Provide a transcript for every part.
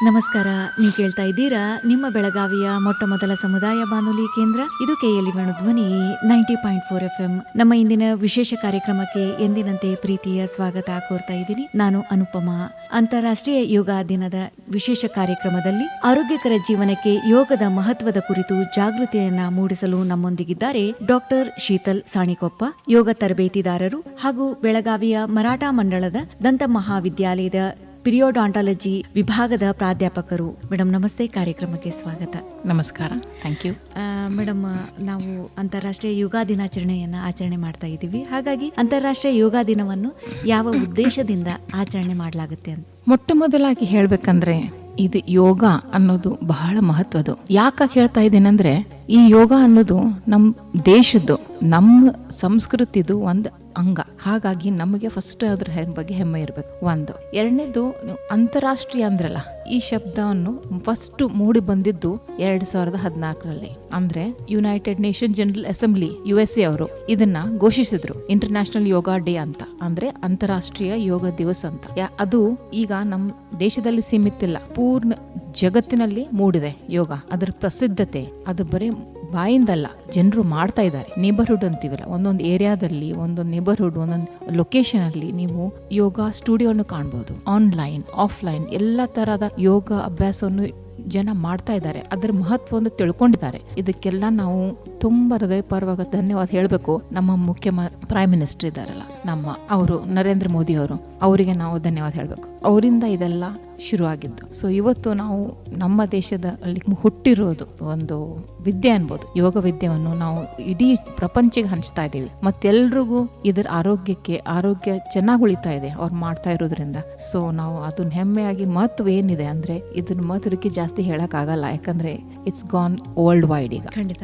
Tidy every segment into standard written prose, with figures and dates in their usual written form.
ನಮಸ್ಕಾರ. ನೀವು ಕೇಳ್ತಾ ಇದ್ದೀರಾ ನಿಮ್ಮ ಬೆಳಗಾವಿಯ ಮೊಟ್ಟ ಮೊದಲ ಸಮುದಾಯ ಬಾನುಲಿ ಕೇಂದ್ರ ಇದು KLE ಧ್ವನಿ 90.4 FM. ನಮ್ಮ ಇಂದಿನ ವಿಶೇಷ ಕಾರ್ಯಕ್ರಮಕ್ಕೆ ಎಂದಿನಂತೆ ಪ್ರೀತಿಯ ಸ್ವಾಗತ ಕೋರ್ತಾ ಇದ್ದೀನಿ. ನಾನು ಅನುಪಮಾ. ಅಂತಾರಾಷ್ಟ್ರೀಯ ಯೋಗ ದಿನದ ವಿಶೇಷ ಕಾರ್ಯಕ್ರಮದಲ್ಲಿ ಆರೋಗ್ಯಕರ ಜೀವನಕ್ಕೆ ಯೋಗದ ಮಹತ್ವದ ಕುರಿತು ಜಾಗೃತಿಯನ್ನ ಮೂಡಿಸಲು ನಮ್ಮೊಂದಿಗಿದ್ದಾರೆ ಡಾಕ್ಟರ್ ಶೀತಲ್ ಸಾಣಿಕೊಪ್ಪ, ಯೋಗ ತರಬೇತಿದಾರರು ಹಾಗೂ ಬೆಳಗಾವಿಯ ಮರಾಠಾ ಮಂಡಳದ ದಂತ ಮಹಾವಿದ್ಯಾಲಯದ ಪಿರಿಯೋಡಾಂಟಾಲಜಿ ವಿಭಾಗದ ಪ್ರಾಧ್ಯಾಪಕರು. ಮೇಡಮ್ ನಮಸ್ತೆ, ಕಾರ್ಯಕ್ರಮಕ್ಕೆ ಸ್ವಾಗತ. ನಮಸ್ಕಾರ, ಥ್ಯಾಂಕ್ ಯು. ಮೇಡಮ್, ನಾವು ಅಂತಾರಾಷ್ಟ್ರೀಯ ಯೋಗ ದಿನಾಚರಣೆಯನ್ನು ಆಚರಣೆ ಮಾಡ್ತಾ ಇದ್ದೀವಿ. ಹಾಗಾಗಿ ಅಂತಾರಾಷ್ಟ್ರೀಯ ಯೋಗ ದಿನವನ್ನು ಯಾವ ಉದ್ದೇಶದಿಂದ ಆಚರಣೆ ಮಾಡಲಾಗುತ್ತೆ ಅಂತ ಮೊಟ್ಟ ಮೊದಲಾಗಿ ಹೇಳ್ಬೇಕಂದ್ರೆ ಇದು ಯೋಗ ಅನ್ನೋದು ಬಹಳ ಮಹತ್ವದ್ದು. ಯಾಕೆ ಹೇಳ್ತಾ ಇದ್ದೀನಂದ್ರೆ ಈ ಯೋಗ ಅನ್ನೋದು ನಮ್ಮ ದೇಶದ್ದು, ನಮ್ಮ ಸಂಸ್ಕೃತಿದು ಒಂದು ಅಂಗ. ಹಾಗಾಗಿ ನಮಗೆ ಫಸ್ಟ್ ಅದ್ರ ಬಗ್ಗೆ ಹೆಮ್ಮೆ ಇರಬೇಕು. ಒಂದು. ಎರಡನೇದು, ಅಂತಾರಾಷ್ಟ್ರೀಯ ಅಂದ್ರಲ್ಲ, ಈ ಶಬ್ದವನ್ನು ಫಸ್ಟ್ ಮೂಡಿ ಬಂದಿದ್ದು 2014ರಲ್ಲಿ. ಅಂದ್ರೆ United nation general assembly USA ಅವರು ಇದನ್ನ ಘೋಷಿಸಿದ್ರು, ಇಂಟರ್ನ್ಯಾಷನಲ್ ಯೋಗ ಡೇ ಅಂತ, ಅಂದ್ರೆ ಅಂತಾರಾಷ್ಟ್ರೀಯ ಯೋಗ ದಿವಸ ಅಂತ. ಅದು ಈಗ ನಮ್ಮ ದೇಶದಲ್ಲಿ ಸೀಮಿತ ಇಲ್ಲ, ಪೂರ್ಣ ಜಗತ್ತಿನಲ್ಲಿ ಮೂಡಿದೆ ಯೋಗ. ಅದರ ಪ್ರಸಿದ್ಧತೆ ಅದು ಬರೀ ಬಾಯಿಂದಲ್ಲ, ಜನರು ಮಾಡ್ತಾ ಇದ್ದಾರೆ. ನೇಬರ್ಹುಡ್ ಅಂತೀವಲ್ಲ, ಒಂದೊಂದು ಏರಿಯಾದಲ್ಲಿ, ಒಂದೊಂದು ನೇಬರ್ಹುಡ್, ಒಂದೊಂದು ಲೊಕೇಶನ್ ಅಲ್ಲಿ ನೀವು ಯೋಗ ಸ್ಟುಡಿಯೋನು ಕಾಣ್ಬೋದು. ಆನ್ಲೈನ್, ಆಫ್ಲೈನ್ ಎಲ್ಲ ತರಹದ ಯೋಗ ಅಭ್ಯಾಸವನ್ನು ಜನ ಮಾಡ್ತಾ ಇದ್ದಾರೆ. ಅದರ ಮಹತ್ವವನ್ನು ತಿಳ್ಕೊಂಡಿದ್ದಾರೆ. ಇದಕ್ಕೆಲ್ಲ ನಾವು ತುಂಬಾ ಹೃದಯಪೂರ್ವಕ ಧನ್ಯವಾದ ಹೇಳಬೇಕು. ನಮ್ಮ ಪ್ರೈಮ್ ಮಿನಿಸ್ಟರ್ ಇದ್ದಾರಲ್ಲ, ಅವರು ನರೇಂದ್ರ ಮೋದಿ ಅವರು, ಅವರಿಗೆ ನಾವು ಧನ್ಯವಾದ ಹೇಳಬೇಕು. ಅವರಿಂದ ಇದೆಲ್ಲ ಶುರುವಾಗಿದ್ದು. ಸೊ ಇವತ್ತು ನಾವು ನಮ್ಮ ದೇಶದಲ್ಲಿ ಹುಟ್ಟಿರೋದು ಒಂದು ವಿದ್ಯೆ ಅನ್ಬೋದು. ಯೋಗ ವಿದ್ಯೆಯನ್ನು ನಾವು ಇಡೀ ಪ್ರಪಂಚಕ್ಕೆ ಹಂಚ್ತಾ ಇದ್ದೀವಿ. ಮತ್ತೆಲ್ರಿಗೂ ಇದರ ಆರೋಗ್ಯ ಚೆನ್ನಾಗಿ ಉಳಿತಾ ಇದೆ ಅವ್ರು ಮಾಡ್ತಾ ಇರೋದ್ರಿಂದ. ಸೊ ನಾವು ಅದನ್ನ ಹೆಮ್ಮೆಯಾಗಿ, ಮಹತ್ವ ಏನಿದೆ ಅಂದ್ರೆ ಇದನ್ನ ಮಹತ್ವಕ್ಕೆ ಜಾಸ್ತಿ ಹೇಳಕ್ ಆಗಲ್ಲ, ಯಾಕಂದ್ರೆ ಇಟ್ಸ್ ಗಾನ್ ವರ್ಲ್ಡ್ ವೈಡ್ ಈಗ. ಖಂಡಿತ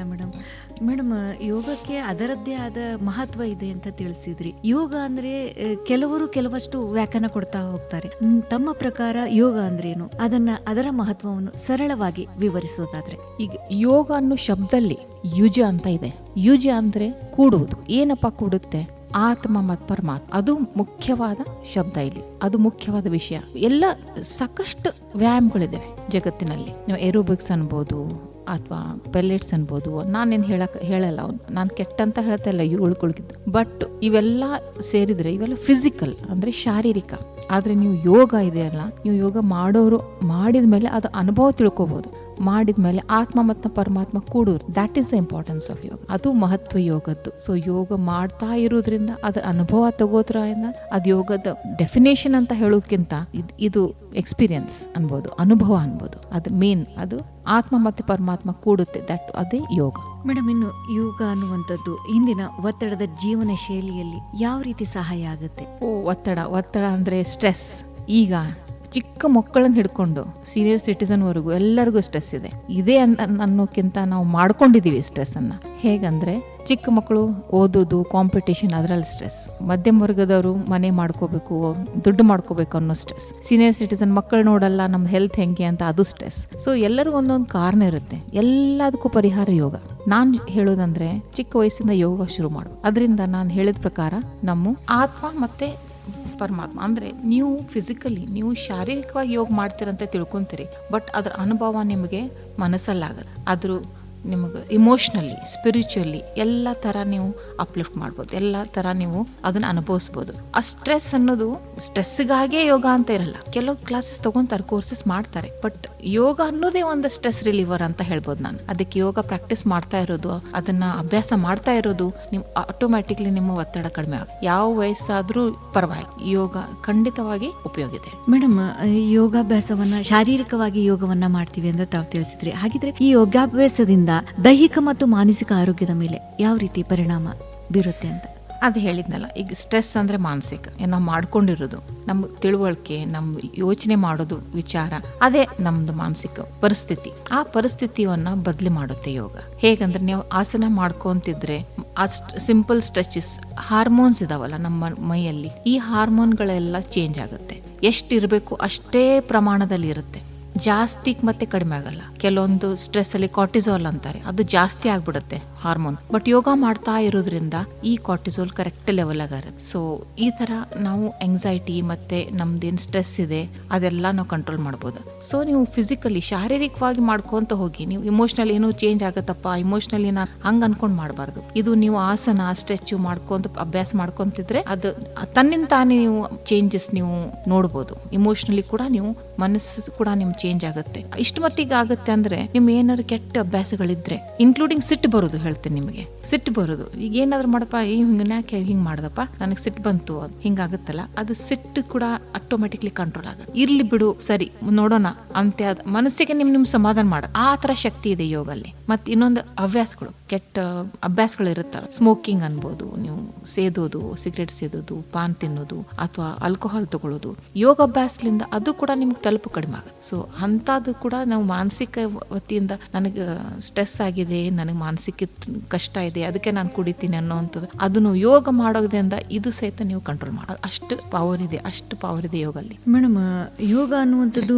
ಮೇಡಮ್, ಯೋಗಕ್ಕೆ ಅದರದ್ದೇ ಆದ ಮಹತ್ವ ಇದೆ ಅಂತ ತಿಳಿಸಿದ್ರಿ. ಯೋಗ ಅಂದ್ರೆ ಕೆಲವಷ್ಟು ವ್ಯಾಖ್ಯಾನ ಕೊಡ್ತಾ ಹೋಗ್ತಾರೆ. ತಮ್ಮ ಪ್ರಕಾರ ಯೋಗ ಅಂದ್ರೆ ಏನು, ಅದರ ಮಹತ್ವವನ್ನು ಸರಳವಾಗಿ ವಿವರಿಸೋದಾದ್ರೆ? ಈಗ ಯೋಗ ಅನ್ನೋ ಶಬ್ದದಲ್ಲಿ ಯುಜ ಅಂತ ಇದೆ. ಯುಜ ಅಂದ್ರೆ ಕೂಡುವುದು. ಏನಪ್ಪಾ ಕೂಡುತ್ತೆ? ಆತ್ಮ ಮತ್ತು ಪರಮಾತ್ಮ. ಅದು ಮುಖ್ಯವಾದ ಶಬ್ದ ಇಲ್ಲಿ, ಅದು ಮುಖ್ಯವಾದ ವಿಷಯ. ಎಲ್ಲ ಸಾಕಷ್ಟು ವ್ಯಾಯಾಮಗಳಿದೆ ಜಗತ್ತಿನಲ್ಲಿ. ನೀವು ಏರೋಬಿಕ್ಸ್ ಅನ್ಬೋದು ಅಥವಾ ಪೆಲೆಟ್ಸ್ ಅನ್ಬೋದು. ನಾನೇನು ಹೇಳಲ್ಲ, ನಾನು ಕೆಟ್ಟಂತ ಹೇಳ್ತಾ ಇಲ್ಲ ಇವುಗಳಿದ್ದು. ಬಟ್ ಇವೆಲ್ಲ ಸೇರಿದ್ರೆ ಇವೆಲ್ಲ ಫಿಸಿಕಲ್, ಅಂದ್ರೆ ಶಾರೀರಿಕ. ಆದ್ರೆ ನೀವು ಯೋಗ ಇದೆಯಲ್ಲ, ನೀವು ಯೋಗ ಮಾಡೋರು ಮಾಡಿದ ಮೇಲೆ ಅದು ಅನುಭವ ತಿಳ್ಕೊಬಹುದು. ಮಾಡಿದ್ಮೇಲೆ ಆತ್ಮ ಮತ್ತು ಪರಮಾತ್ಮ ಕೂಡೋರು, that is the importance of yoga. ಅದು ಮಹತ್ವ ಯೋಗದ್ದು. ಸೊ ಯೋಗ ಮಾಡ್ತಾ ಇರೋದ್ರಿಂದ ಅದರ ಅನುಭವ ತಗೋದ್ರಿಂದ ಅದು ಯೋಗದ ಡೆಫಿನೇಷನ್ ಅಂತ ಹೇಳೋದಕ್ಕಿಂತ ಇದು ಎಕ್ಸ್ಪೀರಿಯನ್ಸ್ ಅನ್ಬೋದು, ಅನುಭವ ಅನ್ಬೋದು. ಅದು ಮೇನ್, ಅದು ಆತ್ಮ ಮತ್ತು ಪರಮಾತ್ಮ ಕೂಡುತ್ತೆ, ಅದೇ ಯೋಗ. ಮೇಡಮ್, ಇನ್ನು ಯೋಗ ಅನ್ನುವಂಥದ್ದು ಇಂದಿನ ಒತ್ತಡದ ಜೀವನ ಶೈಲಿಯಲ್ಲಿ ಯಾವ ರೀತಿ ಸಹಾಯ ಆಗುತ್ತೆ? ಒತ್ತಡ ಅಂದ್ರೆ ಸ್ಟ್ರೆಸ್. ಈಗ ಚಿಕ್ಕ ಮಕ್ಕಳನ್ನ ಹಿಡ್ಕೊಂಡು ಸೀನಿಯರ್ ಸಿಟಿಸನ್ವರೆಗೂ ಎಲ್ಲರಿಗೂ ಸ್ಟ್ರೆಸ್ ಇದೆ. ಇದೇ ಅನ್ನೋಕ್ಕಿಂತ ನಾವು ಮಾಡ್ಕೊಂಡಿದೀವಿ ಸ್ಟ್ರೆಸ್ ಅನ್ನ. ಹೇಗಂದ್ರೆ ಚಿಕ್ಕ ಮಕ್ಕಳು ಓದೋದು, ಕಾಂಪಿಟೇಷನ್, ಅದರಲ್ಲಿ ಸ್ಟ್ರೆಸ್. ಮಧ್ಯಮ ವರ್ಗದವರು ಮನೆ ಮಾಡ್ಕೋಬೇಕು, ದುಡ್ಡು ಮಾಡ್ಕೋಬೇಕು ಅನ್ನೋ ಸ್ಟ್ರೆಸ್. ಸೀನಿಯರ್ ಸಿಟಿಸನ್ ಮಕ್ಕಳು ನೋಡಲ್ಲ, ನಮ್ಮ ಹೆಲ್ತ್ ಹೆಂಗೆ ಅಂತ, ಅದು ಸ್ಟ್ರೆಸ್. ಸೊ ಎಲ್ಲರಿಗೂ ಒಂದೊಂದು ಕಾರಣ ಇರುತ್ತೆ. ಎಲ್ಲದಕ್ಕೂ ಪರಿಹಾರ ಯೋಗ. ನಾನು ಹೇಳೋದಂದ್ರೆ ಚಿಕ್ಕ ವಯಸ್ಸಿಂದ ಯೋಗ ಶುರು ಮಾಡು. ಅದರಿಂದ ನಾನು ಹೇಳಿದ ಪ್ರಕಾರ ನಮ್ಮ ಆತ್ಮ ಮತ್ತೆ ಪರಮಾತ್ಮ, ಅಂದ್ರೆ ನೀವು ಫಿಸಿಕಲಿ, ನೀವು ಶಾರೀರಿಕವಾಗಿ ಯೋಗ ಮಾಡ್ತೀರಂತ ತಿಳ್ಕೊಂತೀರಿ, ಬಟ್ ಅದ್ರ ಅನುಭವ ನಿಮಗೆ ಮನಸ್ಸಲ್ಲಾಗತ್ತೆ. ಅದ್ರ ನಿಮಗೆ ಇಮೋಷ್ನಲಿ, ಸ್ಪಿರಿಚುವಲಿ ಎಲ್ಲ ಥರ ನೀವು ಅಪ್ಲಿಫ್ಟ್ ಮಾಡ್ಬೋದು, ಎಲ್ಲ ಥರ ನೀವು ಅದನ್ನು ಅನುಭವಿಸ್ಬೋದು. ಆ ಸ್ಟ್ರೆಸ್ ಅನ್ನೋದು ಸ್ಟ್ರೆಸ್ಗಾಗೇ ಯೋಗ ಅಂತ ಇರಲ್ಲ. ಕೆಲವು ಕ್ಲಾಸಸ್ ತಗೊಂತಾರೆ, ಕೋರ್ಸಸ್ ಮಾಡ್ತಾರೆ, ಬಟ್ ಯೋಗ ಅನ್ನೋದೇ ಒಂದು ಸ್ಟ್ರೆಸ್ ರಿಲೀವರ್ ಅಂತ ಹೇಳ್ಬೋದು ನಾನು. ಅದಕ್ಕೆ ಯೋಗ ಪ್ರಾಕ್ಟೀಸ್ ಮಾಡ್ತಾ ಇರೋದು, ಅದನ್ನ ಅಭ್ಯಾಸ ಮಾಡ್ತಾ ಇರೋದು, ನೀವು ಆಟೋಮ್ಯಾಟಿಕ್ಲಿ ನಿಮ್ಮ ಒತ್ತಡ ಕಡಿಮೆ ಆಗುತ್ತೆ. ಯಾವ ವಯಸ್ಸಾದ್ರೂ ಪರವಾಗಿಲ್ಲ, ಯೋಗ ಖಂಡಿತವಾಗಿ ಉಪಯೋಗ ಇದೆ. ಮೇಡಮ್, ಯೋಗಾಭ್ಯಾಸವನ್ನ, ಶಾರೀರಿಕವಾಗಿ ಯೋಗವನ್ನ ಮಾಡ್ತೀವಿ ಅಂತ ತಾವು ತಿಳಿಸಿದ್ರಿ. ಹಾಗಿದ್ರೆ ಈ ಯೋಗಾಭ್ಯಾಸದಿಂದ ದೈಹಿಕ ಮತ್ತು ಮಾನಸಿಕ ಆರೋಗ್ಯದ ಮೇಲೆ ಯಾವ ರೀತಿ ಪರಿಣಾಮ ಬೀರುತ್ತೆ ಅಂತ? ಅದು ಹೇಳಿದ್ನಲ್ಲ, ಈಗ ಸ್ಟ್ರೆಸ್ ಅಂದರೆ ಮಾನಸಿಕ, ನಾವು ಮಾಡ್ಕೊಂಡಿರೋದು, ನಮ್ಮ ತಿಳುವಳಿಕೆ, ನಮ್ಮ ಯೋಚನೆ ಮಾಡೋದು, ವಿಚಾರ, ಅದೇ ನಮ್ಮದು ಮಾನಸಿಕ ಪರಿಸ್ಥಿತಿ. ಆ ಪರಿಸ್ಥಿತಿಯನ್ನು ಬದಲಿ ಮಾಡುತ್ತೆ ಯೋಗ. ಹೇಗಂದ್ರೆ ನೀವು ಆಸನ ಮಾಡ್ಕೊಂತಿದ್ರೆ ಸಿಂಪಲ್ ಸ್ಟ್ರೆಚಸ್, ಹಾರ್ಮೋನ್ಸ್ ಇದಾವಲ್ಲ ನಮ್ಮ ಮೈಯಲ್ಲಿ, ಈ ಹಾರ್ಮೋನ್ಗಳೆಲ್ಲ ಚೇಂಜ್ ಆಗುತ್ತೆ. ಎಷ್ಟಿರಬೇಕು ಅಷ್ಟೇ ಪ್ರಮಾಣದಲ್ಲಿ ಇರುತ್ತೆ. ಜಾಸ್ತಿ ಮತ್ತೆ ಕಡಿಮೆ ಆಗಲ್ಲ. ಕೆಲವೊಂದು ಸ್ಟ್ರೆಸ್ ಅಲ್ಲಿ ಕಾರ್ಟಿಸಾಲ್ ಅಂತಾರೆ, ಅದು ಜಾಸ್ತಿ ಆಗ್ಬಿಡುತ್ತೆ ಹಾರ್ಮೋನ್. ಬಟ್ ಯೋಗ ಮಾಡ್ತಾ ಇರೋದ್ರಿಂದ ಈ ಕಾರ್ಟಿಸೋಲ್ ಕರೆಕ್ಟ್ ಲೆವೆಲ್ ಆಗಿರುತ್ತೆ. ಸೊ ಈ ತರ ನಾವು ಎಂಗ್ಸೈಟಿ ಮತ್ತೆ ನಮ್ದೇನ್ ಸ್ಟ್ರೆಸ್ ಇದೆ ಅದೆಲ್ಲ ನಾವು ಕಂಟ್ರೋಲ್ ಮಾಡ್ಬೋದು. ಸೊ ನೀವು ಫಿಸಿಕಲಿ ಶಾರೀರಿಕವಾಗಿ ಮಾಡ್ಕೊಂತ ಹೋಗಿ, ನೀವು ಇಮೋಷನಲ್ ಏನೋ ಚೇಂಜ್ ಆಗತ್ತಪ್ಪ, ಇಮೋಷನಲಿ ನಾನು ಹಂಗ ಅನ್ಕೊಂಡ್ ಮಾಡಬಾರ್ದು. ಇದು ನೀವು ಆಸನ ಸ್ಟ್ರೆಚ್ ಮಾಡ್ಕೊಂತ ಅಭ್ಯಾಸ ಮಾಡ್ಕೊಂತಿದ್ರೆ ಅದು ತನ್ನಿಂದ ತಾನೇ ನೀವು ಚೇಂಜಸ್ ನೀವು ನೋಡ್ಬೋದು. ಇಮೋಷನಲಿ ಕೂಡ ನೀವು ಮನಸ್ಸು ಕೂಡ ನಿಮ್ ಚೇಂಜ್ ಆಗುತ್ತೆ. ಇಷ್ಟು ಮಟ್ಟಿಗೆ ಆಗುತ್ತೆ ಅಂದ್ರೆ ನಿಮ್ ಏನಾದ್ರು ಕೆಟ್ಟ ಅಭ್ಯಾಸಗಳಿದ್ರೆ, ಇನ್ಕ್ಲೂಡಿಂಗ್ ಸಿಟ್ಟು ಬರೋದು ಹೇಳ್ತೀನಿ ನಿಮಗೆ. ಸಿಟ್ಟು ಬರೋದು, ಈಗ ಏನಾದ್ರು ಮಾಡಪ್ಪ ಯಾಕೆ ಹಿಂಗ್ ಮಾಡ್ದಪ್ಪ, ನನಗೆ ಸಿಟ್ಟು ಬಂತು ಹಿಂಗಾಗುತ್ತಲ್ಲ, ಅದು ಸಿಟ್ಟು ಕೂಡ ಆಟೋಮೆಟಿಕ್ಲಿ ಕಂಟ್ರೋಲ್ ಆಗುತ್ತೆ. ಇರ್ಲಿ ಬಿಡು ಸರಿ ನೋಡೋಣ ಅಂತ ಮನಸ್ಸಿಗೆ ನಿಮ್ ಸಮಾಧಾನ ಮಾಡ ಆ ತರ ಶಕ್ತಿ ಇದೆ ಯೋಗಲ್ಲಿ. ಮತ್ತೆ ಇನ್ನೊಂದು ಹವ್ಯಾಸಗಳು, ಕೆಟ್ಟ ಅಭ್ಯಾಸಗಳು ಇರುತ್ತಲ್ಲ, ಸ್ಮೋಕಿಂಗ್ ಅನ್ಬೋದು, ನೀವು ಸೇದೋದು, ಸಿಗರೇಟ್ ಸೇದೋದು, ಪಾನ್ ತಿನ್ನೋದು ಅಥವಾ ಆಲ್ಕೋಹಾಲ್ ತಗೊಳ್ಳೋದು, ಯೋಗ ಅಭ್ಯಾಸದಿಂದ ಅದು ಕೂಡ ನಿಮ್ಗೆ ತಲುಪು ಕಡಿಮೆ ಆಗುತ್ತೆ. ಸೊ ಅಂತದ್ದು ಕೂಡ ನಾವು ಮಾನಸಿಕ ವತಿಯಿಂದ ನನಗೆ ಸ್ಟ್ರೆಸ್ ಆಗಿದೆ, ನನಗೆ ಮಾನಸಿಕ ಕಷ್ಟ ಇದೆ, ಅದಕ್ಕೆ ನಾನು ಕುಡಿತೀನಿ ಅನ್ನೋವಂಥದ್ದು, ಅದನ್ನು ಯೋಗ ಮಾಡೋದ್ರಿಂದ ಇದು ಸಹಿತ ನೀವು ಕಂಟ್ರೋಲ್ ಮಾಡೋದು. ಅಷ್ಟು ಪವರ್ ಇದೆ ಯೋಗಲ್ಲಿ. ಮೇಡಮ್, ಯೋಗ ಅನ್ನುವಂಥದ್ದು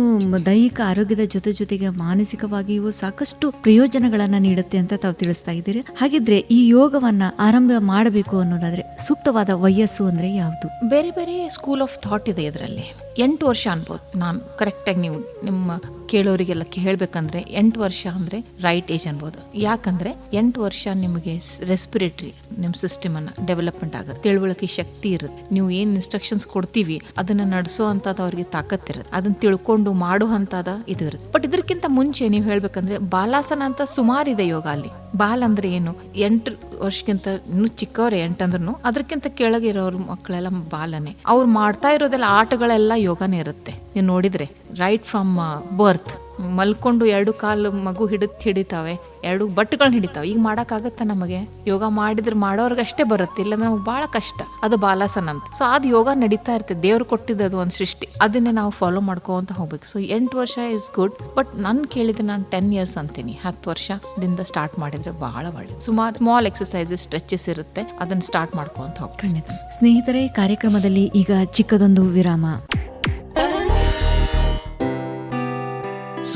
ದೈಹಿಕ ಆರೋಗ್ಯದ ಜೊತೆಗೆ ಮಾನಸಿಕವಾಗಿಯೂ ಸಾಕಷ್ಟು ಪ್ರಯೋಜನಗಳನ್ನ ನೀಡುತ್ತೆ ಅಂತ ತಾವು ತಿಳಿಸ್ತಾ ಇದ್ದೀರಿ. ಹಾಗಿದ್ರೆ ಈ ಯೋಗವನ್ನ ಆರಂಭ ಮಾಡಬೇಕು ಅನ್ನೋದಾದ್ರೆ ಸೂಕ್ತವಾದ ವಯಸ್ಸು ಅಂದ್ರೆ ಯಾವುದು? ಬೇರೆ ಬೇರೆ ಸ್ಕೂಲ್ ಆಫ್ ಥಾಟ್ ಇದೆ ಇದರಲ್ಲಿ. 8 ವರ್ಷ ಅನ್ಬೋದು ನಾನು ಕರೆಕ್ಟಾಗಿ. ನೀವು ನಿಮ್ಮ ಕೇಳೋರಿಗೆಲ್ಲ ಹೇಳ್ಬೇಕಂದ್ರೆ 8 ವರ್ಷ ಅಂದ್ರೆ ರೈಟ್ ಏಜ್ ಅನ್ಬೋದು. ಯಾಕಂದ್ರೆ 8 ವರ್ಷ ನಿಮಗೆ ರೆಸ್ಪಿರೇಟರಿ ನಿಮ್ಮ ಸಿಸ್ಟಮ್ ಅನ್ನ ಡೆವಲಪ್ಮೆಂಟ್ ಆಗುತ್ತೆ, ತಿಳುವಳಿಕೆ ಶಕ್ತಿ ಇರುತ್ತೆ. ನೀವು ಏನ್ ಇನ್ಸ್ಟ್ರಕ್ಷನ್ಸ್ ಕೊಡ್ತೀವಿ ಅದನ್ನ ನಡೆಸೋ ಅಂತದ ಅವ್ರಿಗೆ ತಾಕತ್ತಿರುತ್ತೆ, ಅದನ್ನ ತಿಳ್ಕೊಂಡು ಮಾಡೋ ಅಂತದ ಇದು ಇರುತ್ತೆ. ಬಟ್ ಇದಕ್ಕಿಂತ ಮುಂಚೆ ನೀವು ಹೇಳ್ಬೇಕಂದ್ರೆ ಬಾಲಾಸನ ಅಂತ ಸುಮಾರಿದೆ ಯೋಗ ಅಲ್ಲಿ. ಬಾಲ್ ಅಂದ್ರೆ ಏನು, 8 ವರ್ಷಕ್ಕಿಂತ ಇನ್ನು ಚಿಕ್ಕವ್ರೆ 8 ಅಂದ್ರೂ ಅದಕ್ಕಿಂತ ಕೆಳಗೆ ಇರೋರು ಮಕ್ಕಳೆಲ್ಲ ಬಾಲನೆ. ಅವ್ರು ಮಾಡ್ತಾ ಇರೋದೆಲ್ಲ ಆಟಗಳೆಲ್ಲ ಯೋಗನೇ ಇರುತ್ತೆ. ನೀವು ನೋಡಿದ್ರೆ ರೈಟ್ ಫ್ರಮ್ ಬರ್ತ್ ಮಲ್ಕೊಂಡು 2 ಕಾಲು ಮಗು ಹಿಡಿತಾವೆ, 2 ಬಟ್ಟುಗಳನ್ನ ಹಿಡಿತಾವೆ. ಈಗ ಮಾಡೋಕ್ಕಾಗತ್ತೆ ನಮಗೆ? ಯೋಗ ಮಾಡಿದ್ರೆ ಮಾಡೋರ್ಗೆ ಅಷ್ಟೇ ಬರುತ್ತೆ, ಇಲ್ಲಾಂದ್ರೆ ನಮ್ಗೆ ಬಹಳ ಕಷ್ಟ. ಅದು ಬಾಲಾಸನ ಅಂತ. ಸೊ ಅದು ಯೋಗ ನಡೀತಾ ಇರ್ತದೆ, ದೇವ್ರು ಕೊಟ್ಟಿದ್ದು ಅದು ಒಂದು ಸೃಷ್ಟಿ, ಅದನ್ನೇ ನಾವು ಫಾಲೋ ಮಾಡ್ಕೊಂತ ಹೋಗ್ಬೇಕು. ಸೊ 8 ವರ್ಷ ಇಸ್ ಗುಡ್. ಬಟ್ ನಾನು ಕೇಳಿದ್ರೆ ನಾನು 10 ಇಯರ್ಸ್ ಅಂತೀನಿ. 10 ವರ್ಷದಿಂದ ಸ್ಟಾರ್ಟ್ ಮಾಡಿದ್ರೆ ಬಹಳ ಒಳ್ಳೆದು. ಸುಮಾರು ಸ್ಮಾಲ್ ಎಕ್ಸಸೈಸಸ್ ಸ್ಟ್ರೆಚಸ್ ಇರುತ್ತೆ, ಅದನ್ನ ಸ್ಟಾರ್ಟ್ ಮಾಡ್ಕೊಂತ ಹೋಗಿ. ಖಂಡಿತ. ಸ್ನೇಹಿತರೆ, ಕಾರ್ಯಕ್ರಮದಲ್ಲಿ ಈಗ ಚಿಕ್ಕದೊಂದು ವಿರಾಮ.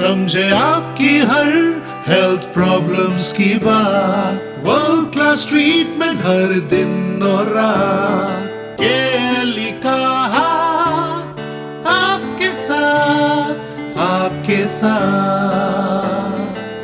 समझे आपकी हर हेल्थ प्रॉब्लम्स की बात, वर्ल्ड क्लास ट्रीटमेंट हर दिन और रात, केली का हाथ आपके साथ।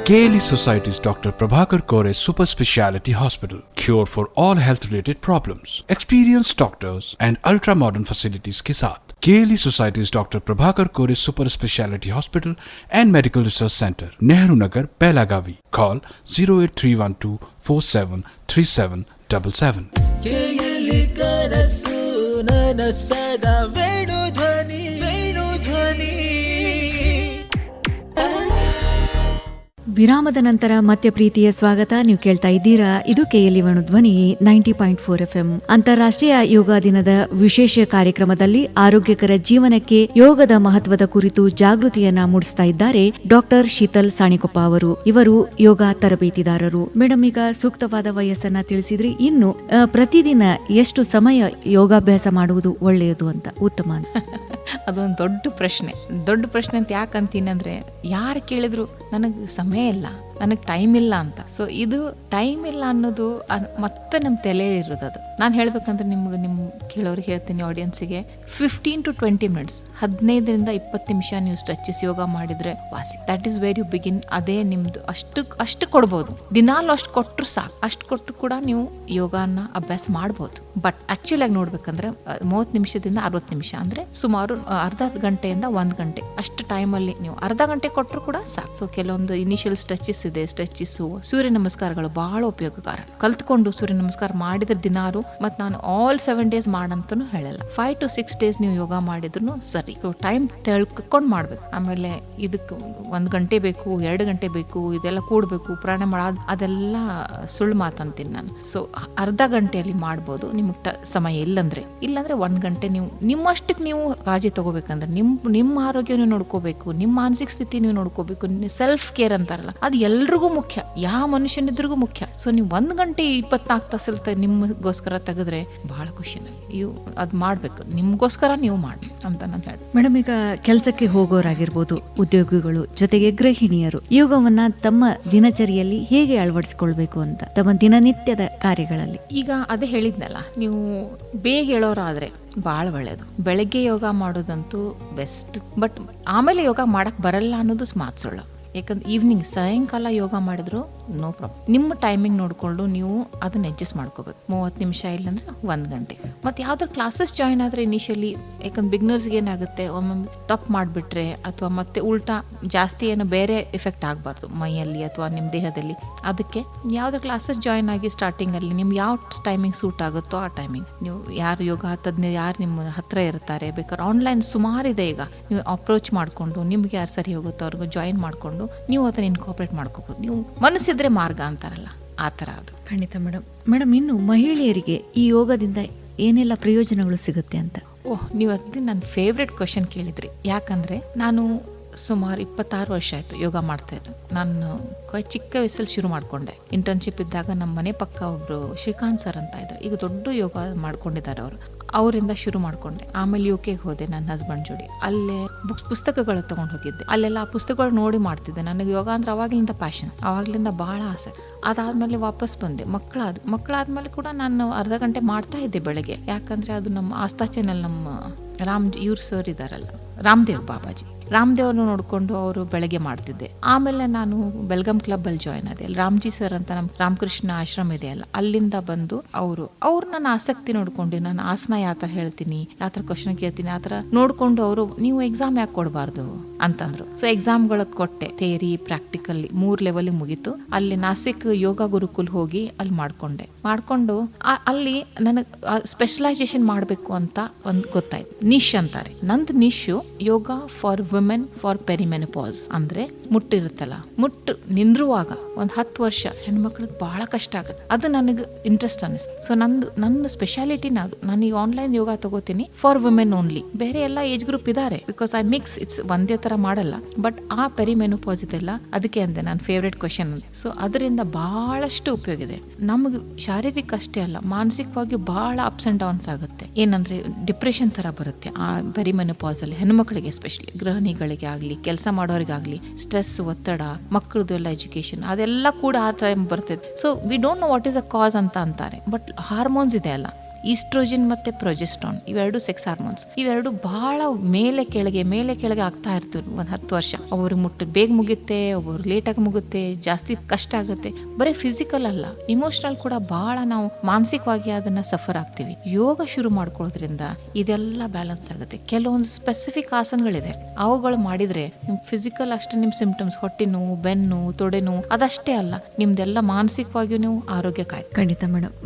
KLE Society's Dr. Prabhakar Kore Super Speciality Hospital. Cure for all health related problems. Experienced doctors and ultra modern facilities के साथ KLE Society's Dr. Prabhakar Kore Super Speciality Hospital and Medical Research Center, Nehru Nagar, Belagavi. Call 08312473777. KLE ಕನಸು ನನಸದ ವೇಣುಧ್ವನಿ. ವಿರಾಮದ ನಂತರ ಮತ್ತೆ ಪ್ರೀತಿಯ ಸ್ವಾಗತ. ನೀವು ಕೇಳ್ತಾ ಇದ್ದೀರಾ, ಇದು KLE ವೇಣುಧ್ವನಿ 90.4 FM. ಅಂತಾರಾಷ್ಟ್ರೀಯ ಯೋಗ ದಿನದ ವಿಶೇಷ ಕಾರ್ಯಕ್ರಮದಲ್ಲಿ ಆರೋಗ್ಯಕರ ಜೀವನಕ್ಕೆ ಯೋಗದ ಮಹತ್ವದ ಕುರಿತು ಜಾಗೃತಿಯನ್ನ ಮೂಡಿಸ್ತಾ ಇದ್ದಾರೆ ಡಾಕ್ಟರ್ ಶೀತಲ್ ಸಾಣಿಕೊಪ್ಪ ಅವರು. ಇವರು ಯೋಗ ತರಬೇತಿದಾರರು. ಮೇಡಮ್, ಈಗ ಸೂಕ್ತವಾದ ವಯಸ್ಸನ್ನ ತಿಳಿಸಿದ್ರಿ. ಇನ್ನು ಪ್ರತಿದಿನ ಎಷ್ಟು ಸಮಯ ಯೋಗಾಭ್ಯಾಸ ಮಾಡುವುದು ಒಳ್ಳೆಯದು ಅಂತ, ಉತ್ತಮ ಅಂತ? ಅದೊಂದು ದೊಡ್ಡ ಪ್ರಶ್ನೆ ಅಂತ ಯಾಕಂತೀನಿ ಅಂದ್ರೆ, ಯಾರು ಕೇಳಿದ್ರು ನನಗೆ ಸಮಯ ಇಲ್ಲ, ನನಗೆ ಟೈಮ್ ಇಲ್ಲ ಅಂತ. ಸೊ ಇದು ಟೈಮ್ ಇಲ್ಲ ಅನ್ನೋದು ಮತ್ತೆ ನಮ್ಮ ತಲೆ ಇರೋದು. ಅದು ನಾನು ಹೇಳ್ಬೇಕಂದ್ರೆ ನಿಮ್ಮ ಕೇಳೋರಿಗೆ ಹೇಳ್ತೀನಿ, ಆಡಿಯನ್ಸಿಗೆ 15 to 20 minutes 15ರಿಂದ 20 ನಿಮಿಷ ನೀವು ಸ್ಟ್ರೆಚಸ್ ಯೋಗ ಮಾಡಿದ್ರೆ ವಾಸಿ. That is where you begin. ಅದೇ ನಿಮ್ದು ಅಷ್ಟು ಕೊಡ್ಬೋದು, ದಿನಾಲು ಅಷ್ಟು ಕೊಟ್ಟರು ಸಾಕು. ಅಷ್ಟು ಕೊಟ್ಟರು ಕೂಡ ನೀವು ಯೋಗನ ಅಭ್ಯಾಸ ಮಾಡ್ಬೋದು. ಬಟ್ ಆಕ್ಚುಲಿ ಆಗಿ ನೋಡ್ಬೇಕಂದ್ರೆ 30 ನಿಮಿಷದಿಂದ 60 ನಿಮಿಷ ಅಂದ್ರೆ ಸುಮಾರು ಅರ್ಧ ಗಂಟೆಯಿಂದ 1 ಗಂಟೆ ಅಷ್ಟು ಟೈಮಲ್ಲಿ ನೀವು ಅರ್ಧ ಗಂಟೆ ಕೊಟ್ಟರು ಕೂಡ ಸಾಕು. ಸೊ ಕೆಲವೊಂದು ಇನಿಷಿಯಲ್ ಸ್ಟ್ರೆಚಸ್ ಇದೆ, ಸ್ಟ್ರೆಚಸ್ಸು, ಸೂರ್ಯ ನಮಸ್ಕಾರಗಳು ಬಹಳ ಉಪಯೋಗಕಾರ. ಕಲ್ತ್ಕೊಂಡು ಸೂರ್ಯ ನಮಸ್ಕಾರ ಮಾಡಿದ್ರೆ ದಿನಾರು, ಮತ್ತು ನಾನು ಆಲ್ 7 days ಮಾಡಂತನೂ ಹೇಳಲ್ಲ, 5 to 6 days ನೀವು ಯೋಗ ಮಾಡಿದ್ರು ಸರಿ. ಸೊ ಟೈಮ್ ತಿಳ್ಕೊಂಡು ಮಾಡ್ಬೇಕು. ಆಮೇಲೆ ಇದಕ್ಕೆ 1 ಗಂಟೆ ಬೇಕು, 2 ಗಂಟೆ ಬೇಕು, ಇದೆಲ್ಲ ಕೂಡಬೇಕು, ಪ್ರಾಣಾಯಾಮ ಮಾಡೋದು ಅದೆಲ್ಲ ಸುಳ್ಳು ಮಾತಂತೀನಿ ನಾನು. ಸೊ ಅರ್ಧ ಗಂಟೆಯಲ್ಲಿ ಮಾಡ್ಬೋದು ನಿಮ್ಗೆ ಸಮಯ ಇಲ್ಲಾಂದ್ರೆ 1 ಗಂಟೆ ನೀವು ನಿಮ್ಮಷ್ಟಕ್ಕೆ ನೀವು ಕಾಳಜಿ ತಗೋಬೇಕಂದ್ರೆ ನಿಮ್ಮ ಆರೋಗ್ಯ ನೀವು ನೋಡ್ಕೋಬೇಕು, ನಿಮ್ಮ ಮಾನಸಿಕ ಸ್ಥಿತಿ ನೀವು ನೋಡ್ಕೋಬೇಕು, ಸೆಲ್ಫ್ ಕೇರ್ ಅಂತಾರಲ್ಲ ಅದು ಎಲ್ರಿಗೂ ಮುಖ್ಯ, ಯಾವ ಮನುಷ್ಯನಿದ್ರಿಗೂ ಮುಖ್ಯ. ಸೊ ನೀವು 1 ಗಂಟೆ 24 ತಾಸಲ್ಲಿ ನಿಮಗೋಸ್ಕರ ತೆಗೆದ್ರೆ ಬಹಳ ಖುಷಿ ನನಗೆ. ಅದು ಮಾಡಬೇಕು, ನಿಮಗೋಸ್ಕರ ನೀವು ಮಾಡಿ ಅಂತ ನಾನು ಹೇಳ್ತೀನಿ. ಮೇಡಮ್, ಈಗ ಕೆಲಸಕ್ಕೆ ಹೋಗೋರಾಗಿರ್ಬೋದು, ಉದ್ಯೋಗಿಗಳು, ಜೊತೆಗೆ ಗೃಹಿಣಿಯರು ಯೋಗವನ್ನ ತಮ್ಮ ದಿನಚರಿಯಲ್ಲಿ ಹೇಗೆ ಅಳವಡಿಸಿಕೊಳ್ಬೇಕು ಅಂತ ತಮ್ಮ ದಿನನಿತ್ಯದ ಕಾರ್ಯಗಳಲ್ಲಿ? ಈಗ ಅದೇ ಹೇಳಿದ್ನಲ್ಲ, ನೀವು ಬೇಗ ಹೇಳೋರಾದ್ರೆ ಭಾಳ ಒಳ್ಳೆಯದು. ಬೆಳಗ್ಗೆ ಯೋಗ ಮಾಡೋದಂತೂ ಬೆಸ್ಟ್. ಬಟ್ ಆಮೇಲೆ ಯೋಗ ಮಾಡಕ್ ಬರಲ್ಲ ಅನ್ನೋದು ಮಾತು ಸುಳ್ಳು. ಯಾಕಂದ್ರೆ ಈವ್ನಿಂಗ್ ಸಾಯಂಕಾಲ ಯೋಗ ಮಾಡಿದ್ರು ನೋ ಪ್ರಾಬ್ಲಮ್. ನಿಮ್ಮ ಟೈಮಿಂಗ್ ನೋಡಿಕೊಂಡು ನೀವು ಅದನ್ನ ಅಡ್ಜಸ್ಟ್ ಮಾಡ್ಕೋಬೇಕು. 30 ನಿಮಿಷ ಇಲ್ಲಾಂದ್ರೆ 1 ಗಂಟೆ. ಮತ್ತು ಯಾವ್ದಾದ್ರು ಕ್ಲಾಸಸ್ ಜಾಯಿನ್ ಆದರೆ ಇನಿಷಿಯಲಿ, ಯಾಕಂದ್ರೆ ಬಿಗ್ನರ್ಸ್ಗೆ ಏನಾಗುತ್ತೆ, ಒಮ್ಮೊಮ್ಮೆ ತಪ್ಪು ಮಾಡಿಬಿಟ್ರೆ ಅಥವಾ ಮತ್ತೆ ಉಲ್ಟಾ ಜಾಸ್ತಿ ಏನೋ ಬೇರೆ ಎಫೆಕ್ಟ್ ಆಗಬಾರ್ದು ಮೈಯಲ್ಲಿ ಅಥವಾ ನಿಮ್ಮ ದೇಹದಲ್ಲಿ. ಅದಕ್ಕೆ ಯಾವುದೇ ಕ್ಲಾಸಸ್ ಜಾಯಿನ್ ಆಗಿ ಸ್ಟಾರ್ಟಿಂಗಲ್ಲಿ ನಿಮ್ಗೆ ಯಾವ ಟೈಮಿಂಗ್ ಸೂಟ್ ಆಗುತ್ತೋ ಆ ಟೈಮಿಂಗ್ ನೀವು ಯಾರು ಯೋಗ ತಜ್ಞ ಯಾರು ನಿಮ್ಮ ಹತ್ರ ಇರ್ತಾರೆ, ಬೇಕಾದ್ರೆ ಆನ್ಲೈನ್ ಸುಮಾರಿದೆ. ಈಗ ನೀವು ಅಪ್ರೋಚ್ ಮಾಡಿಕೊಂಡು ನಿಮ್ಗೆ ಯಾರು ಸರಿ ಹೋಗುತ್ತೋ ಅವ್ರಿಗೂ ಜಾಯಿನ್ ಮಾಡಿಕೊಂಡು ನೀವು ಅದನ್ನ ಇನ್ಕಾರ್ಪೊರೇಟ್ ಮಾಡ್ಕೋಬಹುದು. ನೀವು ಮನಸ್ಸಿದ್ರೆ ಮಾರ್ಗ ಅಂತಾರಲ್ಲ, ಆ ಥರ ಅದು. ಖಂಡಿತ ಮೇಡಮ್, ಇನ್ನು ಮಹಿಳೆಯರಿಗೆ ಈ ಯೋಗದಿಂದ ಏನೆಲ್ಲ ಪ್ರಯೋಜನಗಳು ಸಿಗುತ್ತೆ ಅಂತ? ನೀವು ಅದು ನನ್ನ ಫೇವ್ರೆಟ್ ಕ್ವಶನ್ ಕೇಳಿದ್ರಿ. ಯಾಕಂದರೆ ನಾನು ಸುಮಾರು 26 ವರ್ಷ ಆಯಿತು ಯೋಗ ಮಾಡ್ತಾ ಇದ್ದೆ. ನಾನು ಚಿಕ್ಕ ವಯಸ್ಸಲ್ಲಿ ಶುರು ಮಾಡಿಕೊಂಡೆ. ಇಂಟರ್ನ್ಶಿಪ್ ಇದ್ದಾಗ ನಮ್ಮ ಮನೆ ಪಕ್ಕ ಒಬ್ಬರು ಶ್ರೀಕಾಂತ್ ಸರ್ ಅಂತ ಇದ್ರು, ಈಗ ದೊಡ್ಡ ಯೋಗ ಮಾಡ್ಕೊಂಡಿದ್ದಾರೆ ಅವರು. ಅವರಿಂದ ಶುರು ಮಾಡಿಕೊಂಡೆ. ಆಮೇಲೆ UK ಹೋದೆ ನನ್ನ ಹಸ್ಬೆಂಡ್ ಜೋಡಿ. ಅಲ್ಲೇ ಪುಸ್ತಕಗಳು ತೊಗೊಂಡು ಹೋಗಿದ್ದೆ. ಅಲ್ಲೆಲ್ಲ ಆ ಪುಸ್ತಕಗಳು ನೋಡಿ ಮಾಡ್ತಿದ್ದೆ. ನನಗೆ ಯೋಗ ಅಂದ್ರೆ ಅವಾಗಲಿಂದ ಪ್ಯಾಷನ್, ಅವಾಗಲಿಂದ ಭಾಳ ಆಸೆ. ಅದಾದಮೇಲೆ ವಾಪಸ್ ಬಂದೆ. ಮಕ್ಕಳಾದ್ಮೇಲೆ ಕೂಡ ನಾನು ಅರ್ಧ ಗಂಟೆ ಮಾಡ್ತಾ ಇದ್ದೆ ಬೆಳಗ್ಗೆ. ಯಾಕಂದರೆ ಅದು ನಮ್ಮ ಆಸ್ಥಾ ಚಾನೆಲ್, ನಮ್ಮ ಇವ್ರು ಸರ್ ಇದ್ದಾರಲ್ಲ, ರಾಮದೇವ್ ಬಾಬಾಜಿ, ರಾಮದೇವ್ರನ್ನ ನೋಡಿಕೊಂಡು ಅವರು ಬೆಳಗ್ಗೆ ಮಾಡ್ತಿದ್ದೆ. ಆಮೇಲೆ ನಾನು ಬೆಲ್ಗಾಮ್ ಕ್ಲಬ್ಬಲ್ಲಿ ಜಾಯ್ನ್ ಆದೆ. ಅಲ್ಲಿ ರಾಮ್ಜಿ ಸರ್ ಅಂತ ನಮ್ಮ ರಾಮಕೃಷ್ಣ ಆಶ್ರಮ ಇದೆ ಅಲ್ಲ, ಅಲ್ಲಿಂದ ಬಂದು ಅವ್ರು ನನ್ನ ಆಸಕ್ತಿ ನೋಡ್ಕೊಂಡು, ನಾನು ಆಸನ ಯಾವ ಥರ ಹೇಳ್ತೀನಿ, ಯಾವ ಥರ ಕ್ವಶನ್ ಕೇಳ್ತೀನಿ, ಆ ಥರ ನೋಡಿಕೊಂಡು ಅವರು ನೀವು ಎಕ್ಸಾಮ್ ಯಾಕೆ ಕೊಡಬಾರ್ದು ಅಂತಂದ್ರು. ಸೊ ಎಕ್ಸಾಮ್ಗಳಿಗೆ ಕೊಟ್ಟೆ. ಥಿಯರಿ ಪ್ರಾಕ್ಟಿಕಲ್ 3 ಲೆವೆಲ್ ಮುಗೀತು. ಅಲ್ಲಿ ನಾಸಿಕ್ ಯೋಗ ಗುರುಕುಲ್ ಹೋಗಿ ಅಲ್ಲಿ ಮಾಡ್ಕೊಂಡು ಅಲ್ಲಿ ನನಗೆ ಸ್ಪೆಷಲೈಸೇಷನ್ ಮಾಡಬೇಕು ಅಂತ ಒಂದು ಗೊತ್ತಾಯ್ತು. ನಿಶ್ ಅಂತಾರೆ. ನಂದು ನಿಶು ಯೋಗ ಫಾರ್ ವುಮೆನ್ ಫಾರ್ ಪೆರಿಮೆನೋಪಾಸ್. ಅಂದ್ರೆ ಮುಟ್ಟಿರುತ್ತಲ್ಲ, ಮುಟ್ಟು ನಿಂದ್ರುವಾಗ ಒಂದು 10 ವರ್ಷ ಹೆಣ್ಮಕ್ಳಿಗೆ ಬಹಳ ಕಷ್ಟ ಆಗುತ್ತೆ. ಅದು ನನಗೆ ಇಂಟ್ರೆಸ್ಟ್ ಅನ್ನಿಸ್ತು. ಸೊ ನನ್ನ ಸ್ಪೆಷಾಲಿಟಿನ ಅದು. ನಾನು ಈಗ ಆನ್ಲೈನ್ ಯೋಗ ತಗೋತೀನಿ ಫಾರ್ ವುಮೆನ್ ಓನ್ಲಿ. ಬೇರೆ ಎಲ್ಲ ಏಜ್ ಗ್ರೂಪ್ ಇದ್ದಾರೆ, ಬಿಕಾಸ್ ಐ ಮಿಕ್ಸ್. ಇಟ್ಸ್ ಒಂದೇ ತರ ಮಾಡಲ್ಲ. ಬಟ್ ಆ ಪೆರಿಮೆನೋಪಾಸ್ ಇದೆಲ್ಲ, ಅದಕ್ಕೆ ಅಂದೆ ನನ್ನ ಫೇವ್ರೆಟ್ ಕ್ವಶನ್. ಸೊ ಅದರಿಂದ ಬಹಳಷ್ಟು ಉಪಯೋಗ ಇದೆ ನಮಗೆ. ಶಾರೀರಿಕ ಅಷ್ಟೇ ಅಲ್ಲ, ಮಾನಸಿಕವಾಗಿ ಬಹಳ ಅಪ್ಸ್ ಅಂಡ್ ಡೌನ್ಸ್ ಆಗುತ್ತೆ. ಏನಂದ್ರೆ ಡಿಪ್ರೆಷನ್ ತರ ಬರುತ್ತೆ ಆ ಪೆರಿಮೆನೋಪಾಸ್ ಅಲ್ಲಿ, ಹೆಣ್ಮಕ್ಳಿಗೆ ಎಸ್ಪೆಷಲಿ, ಗೃಹಿಣಿಗಳಿಗೆ ಆಗಲಿ, ಕೆಲಸ ಮಾಡೋರಿಗಾಗಲಿ, ಸ್ಟ್ರೆಸ್, ಒತ್ತಡ, ಮಕ್ಕಳದೆಲ್ಲ ಎಜುಕೇಶನ್, ಅದೆಲ್ಲ ಕೂಡ ಆ ಥರ ಬರ್ತದೆ. So we don't know what is a cause ಅಂತ ಅಂತಾರೆ. ಬಟ್ ಹಾರ್ಮೋನ್ಸ್ ಇದೆ ಅಲ್ಲ, ಈಸ್ಟ್ರೋಜನ್ ಮತ್ತು ಪ್ರೊಜೆಸ್ಟ್ರಾನ್, ಇವೆರಡು ಸೆಕ್ಸ್ ಹಾರ್ಮೋನ್ಸ್. ಇವೆರಡು ಬಹಳ ಮೇಲೆ ಕೆಳಗೆ ಆಗ್ತಾ ಇರ್ತೀವಿ. ಒಂದು 10 ವರ್ಷ ಒಬ್ಬರಿಗೆ ಬೇಗ ಮುಗುತ್ತೆ, ಒಬ್ಬರು ಲೇಟಾಗಿ ಮುಗುತ್ತೆ, ಜಾಸ್ತಿ ಕಷ್ಟ ಆಗುತ್ತೆ. ಬರೀ ಫಿಸಿಕಲ್ ಅಲ್ಲ, ಇಮೋಷನಲ್ ಕೂಡ ಬಹಳ ನಾವು ಮಾನಸಿಕವಾಗಿ ಅದನ್ನ ಸಫರ್ ಆಗ್ತೀವಿ. ಯೋಗ ಶುರು ಮಾಡ್ಕೊಳ್ಳೋದ್ರಿಂದ ಇದೆಲ್ಲ ಬ್ಯಾಲೆನ್ಸ್ ಆಗುತ್ತೆ. ಕೆಲವೊಂದು ಸ್ಪೆಸಿಫಿಕ್ ಆಸನಗಳಿದೆ, ಅವುಗಳು ಮಾಡಿದ್ರೆ ನಿಮ್ ಫಿಸಿಕಲ್ ಅಷ್ಟೇ ನಿಮ್ ಸಿಂಪ್ಟಮ್ಸ್, ಹೊಟ್ಟೆ ನೋವು, ಬೆನ್ನು, ತೊಡೆ ನೋವು ಅದಷ್ಟೇ ಅಲ್ಲ, ನಿಮ್ದೆಲ್ಲ ಮಾನಸಿಕವಾಗಿಯೂ ನೀವು ಆರೋಗ್ಯ ಕಾಯ್ತು. ಖಂಡಿತ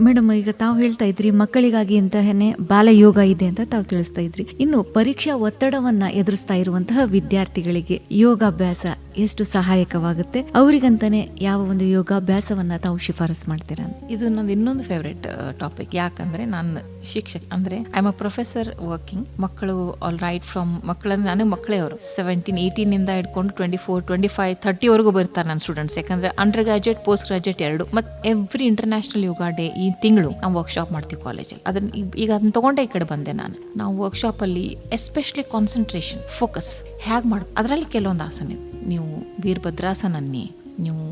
ಮೇಡಮ್, ಈಗ ತಾವು ಹೇಳ್ತಾ ಇದ್ರಿ ಮಕ್ಕಳಿಗಾಗಿ ಅಂತಹನೇ ಬಾಲಯೋಗ ಇದೆ ಅಂತ ತಾವು ತಿಳಿಸ್ತಾ ಇದ್ರಿ. ಇನ್ನು ಪರೀಕ್ಷಾ ಒತ್ತಡವನ್ನ ಎದುರಿಸ್ತಾ ಇರುವಂತಹ ವಿದ್ಯಾರ್ಥಿಗಳಿಗೆ ಯೋಗಾಭ್ಯಾಸ ಎಷ್ಟು ಸಹಾಯಕವಾಗುತ್ತೆ? ಅವರಿಗಂತಾನೆ ಯಾವ ಒಂದು ಯೋಗಾಭ್ಯಾಸವನ್ನ ತಾವು ಶಿಫಾರಸ್ ಮಾಡ್ತೀರಾ? ಇದು ನಂದು ಇನ್ನೊಂದು ಫೇವ್ರೆಟ್ ಟಾಪಿಕ್. ಯಾಕಂದ್ರೆ ನಾನು ಶಿಕ್ಷಕ, ಅಂದ್ರೆ I am a professor working. ಮಕ್ಕಳು ಆಲ್ ರೈಟ್ ಫ್ರಮ್ ಮಕ್ಕಳಂದ್ರೆ ನನಗೆ ಮಕ್ಕಳೇ ಅವರು 17, 18 ಇಂದ ಹಿಡ್ಕೊಂಡು 24, 25, 30 ವರೆಗೂ ಬರ್ತಾರೆ ನನ್ನ ಸ್ಟೂಡೆಂಟ್ಸ್. ಯಾಕಂದ್ರೆ ಅಂಡರ್ ಗ್ರಾಜುಯೇಟ್, ಪೋಸ್ಟ್ ಗ್ರಾಜುಯೇಟ್ ಎರಡು. ಮತ್ತೆ ಎವ್ರಿ ಇಂಟರ್ನ್ಯಾಷನಲ್ ಯೋಗ ಡೇ ಈ ತಿಂಗಳು ನಾವು ವರ್ಕ್ಶಾಪ್ ಮಾಡ್ತೀವಿ ಕಾಲೇಜಲ್ಲಿ. ಅದನ್ನ ಈಗ ಅದನ್ನ ತಗೊಂಡೆ ಈ ಕಡೆ ಬಂದೆ ನಾನು. ನಾವು ವರ್ಕ್ಶಾಪ್ ಅಲ್ಲಿ ಎಸ್ಪೆಷಲಿ ಕಾನ್ಸಂಟ್ರೇಷನ್, ಫೋಕಸ್ ಹೇಗೆ ಮಾಡ, ಅದರಲ್ಲಿ ಕೆಲವೊಂದು ಆಸನ ಇದೆ. ನೀವು ವೀರಭದ್ರಾಸನ ಅನ್ನಿ, ನೀವು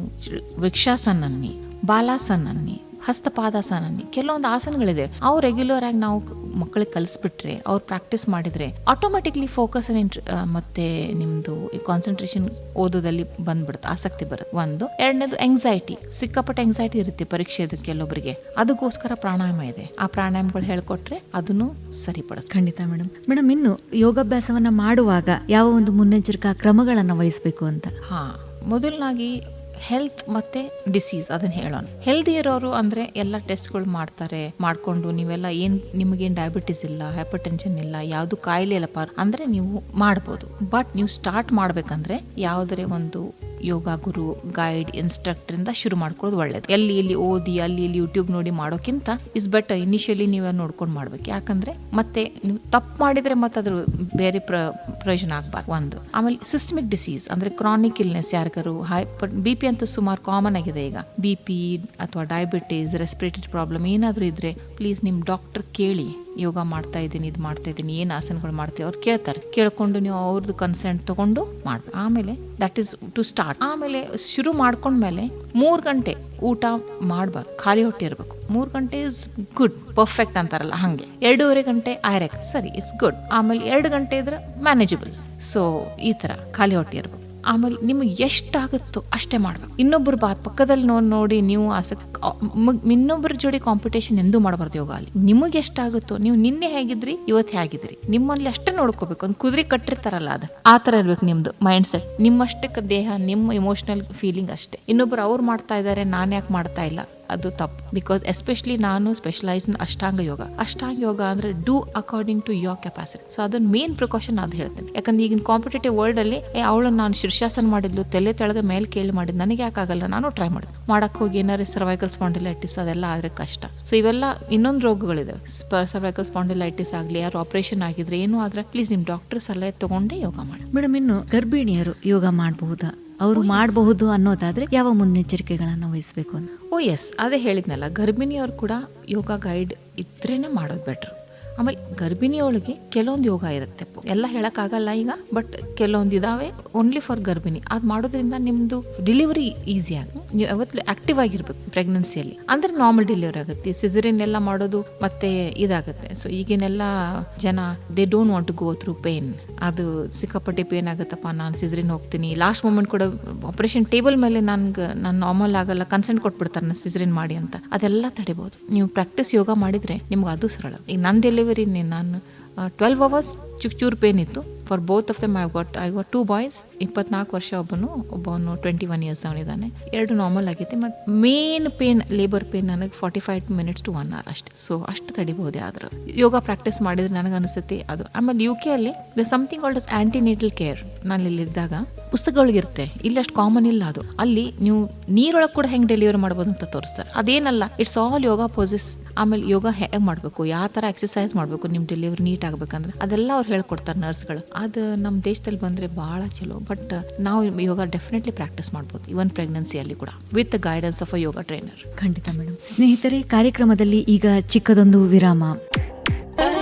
ವೃಕ್ಷಾಸನ ಅನ್ನಿ, ಬಾಲಾಸನ ಅನ್ನಿ, ಹಸ್ತಪಾದಾಸನ ಅನ್ನಿ, ಕೆಲವೊಂದು ಆಸನಗಳಿದೆ. ಅವು ರೆಗ್ಯುಲರ್ ಆಗಿ ನಾವು ಮಕ್ಕಳಿಗೆ ಕಲಿಸ್ಬಿಟ್ರೆ, ಅವ್ರು ಪ್ರಾಕ್ಟೀಸ್ ಮಾಡಿದ್ರೆ ಆಟೋಮೆಟಿಕ್ಲಿ ಫೋಕಸ್ ಮತ್ತೆ ನಿಮ್ದು ಕಾನ್ಸಂಟ್ರೇಷನ್ ಓದೋದಲ್ಲಿ ಬಂದ್ಬಿಡುತ್ತೆ, ಆಸಕ್ತಿ ಬರುತ್ತೆ. ಒಂದು. ಎರಡನೇದು ಎಂಗ್ಸೈಟಿ, ಸಿಕ್ಕಾಪಟ್ಟೆ ಎಂಗ್ಸೈಟಿ ಇರುತ್ತೆ ಪರೀಕ್ಷೆದು ಕೆಲವೊಬ್ಬರಿಗೆ. ಅದಕ್ಕೋಸ್ಕರ ಪ್ರಾಣಾಯಾಮ ಇದೆ. ಆ ಪ್ರಾಣಾಯಾಮಗಳು ಹೇಳ್ಕೊಟ್ರೆ ಅದನ್ನು ಸರಿಪಡಿಸ್. ಖಂಡಿತ ಮೇಡಮ್, ಇನ್ನು ಯೋಗಾಭ್ಯಾಸವನ್ನ ಮಾಡುವಾಗ ಯಾವ ಒಂದು ಮುನ್ನೆಚ್ಚರಿಕಾ ಕ್ರಮಗಳನ್ನ ವಹಿಸಬೇಕು ಅಂತ? ಮೊದಲನಾಗಿ ಹೆಲ್ತ್ ಮತ್ತೆ ಡಿಸೀಸ್ ಅದನ್ನ ಹೇಳೋಣ. ಹೆಲ್ದಿ ಇರೋರು ಅಂದ್ರೆ ಎಲ್ಲ ಟೆಸ್ಟ್ಗಳು ಮಾಡ್ಕೊಂಡು ನೀವೆಲ್ಲ ನಿಮಗೇನು ಡಯಾಬಿಟಿಸ್ ಇಲ್ಲ, ಹೈಪರ್ ಟೆನ್ಷನ್ ಇಲ್ಲ, ಯಾವುದು ಕಾಯಿಲೆ ಇಲ್ಲಪ್ಪ ಅಂದ್ರೆ ನೀವು ಮಾಡ್ಬೋದು. ಬಟ್ ನೀವು ಸ್ಟಾರ್ಟ್ ಮಾಡ್ಬೇಕಂದ್ರೆ ಯಾವುದೇ ಒಂದು ಯೋಗ ಗುರು, ಗೈಡ್, ಇನ್ಸ್ಟ್ರಕ್ಟರಿಂದ ಶುರು ಮಾಡ್ಕೊಳ್ಳೋದು ಒಳ್ಳೇದು. ಎಲ್ಲಿ ಇಲ್ಲಿ ಓದಿ ಅಲ್ಲಿ ಇಲ್ಲಿ ಯೂಟ್ಯೂಬ್ ನೋಡಿ ಮಾಡೋಕ್ಕಿಂತ ಇಸ್ ಬೆಟರ್ ಇನಿಷಿಯಲಿ ನೀವೇ ನೋಡ್ಕೊಂಡು ಮಾಡ್ಬೇಕು. ಯಾಕಂದ್ರೆ ಮತ್ತೆ ನೀವು ತಪ್ಪು ಮಾಡಿದ್ರೆ ಮತ್ತೆ ಅದ್ರ ಬೇರೆ ಪ್ರಯೋಜನ ಆಗ್ಬಾರ್ದು ಒಂದು. ಆಮೇಲೆ ಸಿಸ್ಟಮಿಕ್ ಡಿಸೀಸ್ ಅಂದ್ರೆ ಕ್ರಾನಿಕ್ ಇಲ್ನೆಸ್ ಯಾರಿಗಾರು BP ಅಂತೂ ಸುಮಾರು ಕಾಮನ್ ಆಗಿದೆ ಈಗ. BP ಅಥವಾ ಡಯಾಬಿಟೀಸ್, ರೆಸ್ಪಿರೇಟರಿ ಪ್ರಾಬ್ಲಮ್ ಏನಾದರೂ ಇದ್ರೆ ಪ್ಲೀಸ್ ನಿಮ್ಮ ಡಾಕ್ಟರ್ ಕೇಳಿ, ಯೋಗ ಮಾಡ್ತಾ ಇದ್ದೀನಿ, ಇದು ಮಾಡ್ತಾ ಇದ್ದೀನಿ, ಏನು ಆಸನಗಳು ಮಾಡ್ತೀವಿ ಅವ್ರು ಕೇಳ್ತಾರೆ. ಕೇಳ್ಕೊಂಡು ನೀವು ಅವ್ರದ್ದು ಕನ್ಸೆಂಟ್ ತಗೊಂಡು ಮಾಡ್ಬೇಕು. ಆಮೇಲೆ ದಟ್ ಈಸ್ ಟು ಸ್ಟಾರ್ಟ್. ಆಮೇಲೆ ಶುರು ಮಾಡ್ಕೊಂಡ್ಮೇಲೆ 3 ಗಂಟೆ ಊಟ ಮಾಡಬಾರ್ದು, ಖಾಲಿ ಹೊಟ್ಟೆ ಇರಬೇಕು. 3 ಗಂಟೆ ಇಸ್ ಗುಡ್, ಪರ್ಫೆಕ್ಟ್ ಅಂತಾರಲ್ಲ ಹಾಗೆ. 2.5 ಗಂಟೆ ಆಯ್ರೆಕ್ ಸರಿ, ಇಟ್ಸ್ ಗುಡ್. ಆಮೇಲೆ 2 ಗಂಟೆ ಇದ್ರೆ ಮ್ಯಾನೇಜಬಲ್. ಸೊ ಈ ಥರ ಖಾಲಿ ಹೊಟ್ಟೆ ಇರಬೇಕು. ಆಮೇಲೆ ನಿಮಗೆ ಎಷ್ಟಾಗುತ್ತೋ ಅಷ್ಟೇ ಮಾಡ್ಬೇಕು. ಇನ್ನೊಬ್ಬರು ಪಕ್ಕದಲ್ಲಿ ನೋಡಿ ನೀವು ಇನ್ನೊಬ್ಬರ ಜೋಡಿ ಕಾಂಪಿಟೇಷನ್ ಎಂದೂ ಮಾಡಬಾರ್ದು ಯೋಗ ಅಲ್ಲಿ. ನಿಮಗೆ ಎಷ್ಟಾಗುತ್ತೋ, ನೀವು ನಿನ್ನೆ ಹೇಗಿದ್ರಿ ಇವತ್ತು ಹೇಗಿದ್ರಿ ನಿಮ್ಮಲ್ಲಿ ಅಷ್ಟೇ ನೋಡ್ಕೋಬೇಕು. ಒಂದು ಕುದುರೆ ಕಟ್ಟಿರ್ತಾರಲ್ಲ ಅದು ಆ ಥರ ಇರ್ಬೇಕು ನಿಮ್ದು ಮೈಂಡ್ ಸೆಟ್. ನಿಮ್ಮಷ್ಟಕ್ಕೆ ದೇಹ, ನಿಮ್ಮ ಇಮೋಷನಲ್ ಫೀಲಿಂಗ್ ಅಷ್ಟೇ. ಇನ್ನೊಬ್ಬರು ಅವ್ರು ಮಾಡ್ತಾ ಇದ್ದಾರೆ, ನಾನು ಯಾಕೆ ಮಾಡ್ತಾ ಇಲ್ಲ, ಅದು ತಪ್ಪು. ಬಿಕಾಸ್ ಎಸ್ಪೆಷಲಿ ನಾನು ಸ್ಪೆಷಲೈಸ್ ಅಷ್ಟಾಂಗ ಯೋಗ ಅಂದ್ರೆ do according to your capacity. So ಅದನ್ನ ಮೇನ್ ಪ್ರಿಕಾಷನ್ ಅದು ಹೇಳ್ತೇನೆ. ಯಾಕಂದ್ರೆ ಈಗಿನ ಕಾಂಪಿಟೇಟಿವ್ ವರ್ಲ್ಡ್ ಅಲ್ಲಿ ಅವಳು ನಾನು ಶೀರ್ಷಾಸನ ಮಾಡಿದ್ಲು, ತಲೆ ತೆಳಗ ಮೇಲೆ ಕೇಳಿ ಮಾಡಿದ್, ನನಗೆ ಯಾಕಾಗಲ್ಲ, ನಾನು ಟ್ರೈ ಮಾಡಿದ್ದೆ. ಮಾಡಕ್ ಹೋಗಿ ಏನಾರು ಸರ್ವೈಕಲ್ ಸ್ಪಾಂಡಿಲೈಟಿಸ್ ಅದೆಲ್ಲ ಆದ್ರೆ ಕಷ್ಟ. ಸೊ ಇವೆಲ್ಲ ಇನ್ನೊಂದು ರೋಗಗಳಿದಾವೆ. ಸರ್ವೈಕಲ್ ಸ್ಪಾಂಡಿಲೈಟಿಸ್ ಆಗಲಿ, ಯಾರು ಆಪರೇಷನ್ ಆಗಿದ್ರೆ ಏನೂ ಆದ್ರೆ ಪ್ಲೀಸ್ ನಿಮ್ಮ ಡಾಕ್ಟರ್ ಸಲಹೆ ತಗೊಂಡೇ ಯೋಗ ಮಾಡಿ. ಮೇಡಮ್, ಇನ್ನು ಗರ್ಭಿಣಿಯರು ಯೋಗ ಮಾಡಬಹುದಾ? ಅವರು ಮಾಡಬಹುದು ಅನ್ನೋದಾದ್ರೆ ಯಾವ ಮುನ್ನೆಚ್ಚರಿಕೆಗಳನ್ನು ವಹಿಸಬೇಕು ಅಂತ? ಎಸ್, ಅದೇ ಹೇಳಿದ್ನಲ್ಲ, ಗರ್ಭಿಣಿಯವರು ಕೂಡ ಯೋಗ ಗೈಡ್ ಇದ್ರೇನೆ ಮಾಡೋದು ಬೆಟ್ರು. ಆಮೇಲೆ ಗರ್ಭಿಣಿಯೊಳಗೆ ಕೆಲವೊಂದು ಯೋಗ ಇರುತ್ತೆ, ಎಲ್ಲ ಹೇಳಕ್ಕಾಗಲ್ಲ ಈಗ, ಬಟ್ ಕೆಲವೊಂದು ಇದಾವೆ ಓನ್ಲಿ ಫಾರ್ ಗರ್ಭಿಣಿ. ಅದು ಮಾಡೋದ್ರಿಂದ ನಿಮ್ದು ಡೆಲಿವರಿ ಈಸಿ ಆಗುತ್ತೆ. ನೀವು ಯಾವತ್ತೂ ಆಕ್ಟಿವ್ ಆಗಿರ್ಬೇಕು ಪ್ರೆಗ್ನೆನ್ಸಿಯಲ್ಲಿ, ಅಂದ್ರೆ ನಾರ್ಮಲ್ ಡೆಲಿವರಿ ಆಗುತ್ತೆ. ಸಿಸರಿನ್ ಎಲ್ಲ ಮಾಡೋದು ಮತ್ತೆ ಇದಾಗುತ್ತೆ. ಸೊ ಈಗಿನೆಲ್ಲ ಜನ they don't want to go through pain. ಅದು ಸಿಕ್ಕಾಪಟ್ಟೆ ಪೇನ್ ಆಗುತ್ತಪ್ಪ, ನಾನು ಸಿಸರಿನ್ ಹೋಗ್ತೀನಿ, ಲಾಸ್ಟ್ ಮೂಮೆಂಟ್ ಕೂಡ ಆಪರೇಷನ್ ಟೇಬಲ್ ಮೇಲೆ ನಾನು ನಾರ್ಮಲ್ ಆಗಲ್ಲ, ಕನ್ಸೆಂಟ್ ಕೊಟ್ಬಿಡ್ತಾರೆ ನಾನು ಸಿಸರಿನ್ ಮಾಡಿ ಅಂತ. ಅದೆಲ್ಲ ತಡಿಬಹುದು ನೀವು ಪ್ರಾಕ್ಟೀಸ್ ಯೋಗ ಮಾಡಿದ್ರೆ ನಿಮ್ಗೆ ಅದು ಸರಳ. ಈಗ ನನ್ನ ಡೆಲಿವರಿ ನಾನು 12 hours ಚೂರು ಪೇನ್ ಇತ್ತು. For both of them I got 2 boys. 24 ವರ್ಷ ಒಬ್ಬನು 21 years ಅವನಿದ್ದಾನೆ. 2 ನಾರ್ಮಲ್ ಆಗೈತೆ. ಮತ್ತು ಮೇನ್ ಪೇನ್, ಲೇಬರ್ ಪೇನ್ ನನಗೆ 45 minutes to 1 hour ಅಷ್ಟೇ. ಸೊ ಅಷ್ಟು ತಡಿಬಹುದು. ಆದ್ರೆ ಯೋಗ ಪ್ರಾಕ್ಟೀಸ್ ಮಾಡಿದ್ರೆ ನನಗೆ ಅನಿಸುತ್ತೆ ಅದು. ಆಮೇಲೆ UK ಅಲ್ಲಿ something called as antenatal care. ನಾನು ಇಲ್ಲಿದ್ದಾಗ ಪುಸ್ತಕಗಳಿಗಿರುತ್ತೆ, ಇಲ್ಲಿ ಅಷ್ಟು ಕಾಮನ್ ಇಲ್ಲ ಅದು. ಅಲ್ಲಿ ನೀವು ನೀರೊಳಗೆ ಕೂಡ ಹೆಂಗೆ ಡೆಲಿವರಿ ಮಾಡ್ಬೋದು ಅಂತ ತೋರಿಸ್ತಾರೆ. ಅದೇನಲ್ಲ, ಇಟ್ಸ್ ಆಲ್ ಯೋಗ ಪೋಸಸ್. ಆಮೇಲೆ ಯೋಗ ಹೇಗೆ ಮಾಡಬೇಕು, ಯಾವ ಥರ ಎಕ್ಸಸೈಸ್ ಮಾಡಬೇಕು ನಿಮ್ಮ ಡೆಲಿವರಿ ನೀಟ್ ಆಗಬೇಕಂದ್ರೆ ಅದೆಲ್ಲ ಅವ್ರು ಹೇಳ್ಕೊಡ್ತಾರೆ ನರ್ಸ್ಗಳು. ಅದು ನಮ್ಮ ದೇಶದಲ್ಲಿ ಬಂದರೆ ಭಾಳ ಚಲೋ. ಬಟ್ ನಾವು ಯೋಗ ಡೆಫಿನೆಟ್ಲಿ ಪ್ರಾಕ್ಟೀಸ್ ಮಾಡ್ಬೋದು, ಇವನ್ ಪ್ರೆಗ್ನೆನ್ಸಿಯಲ್ಲಿ ಕೂಡ, with the guidance of a yoga trainer. ಖಂಡಿತ ಮೇಡಮ್. ಸ್ನೇಹಿತರೆ, ಕಾರ್ಯಕ್ರಮದಲ್ಲಿ ಈಗ ಚಿಕ್ಕದೊಂದು ವಿರಾಮ.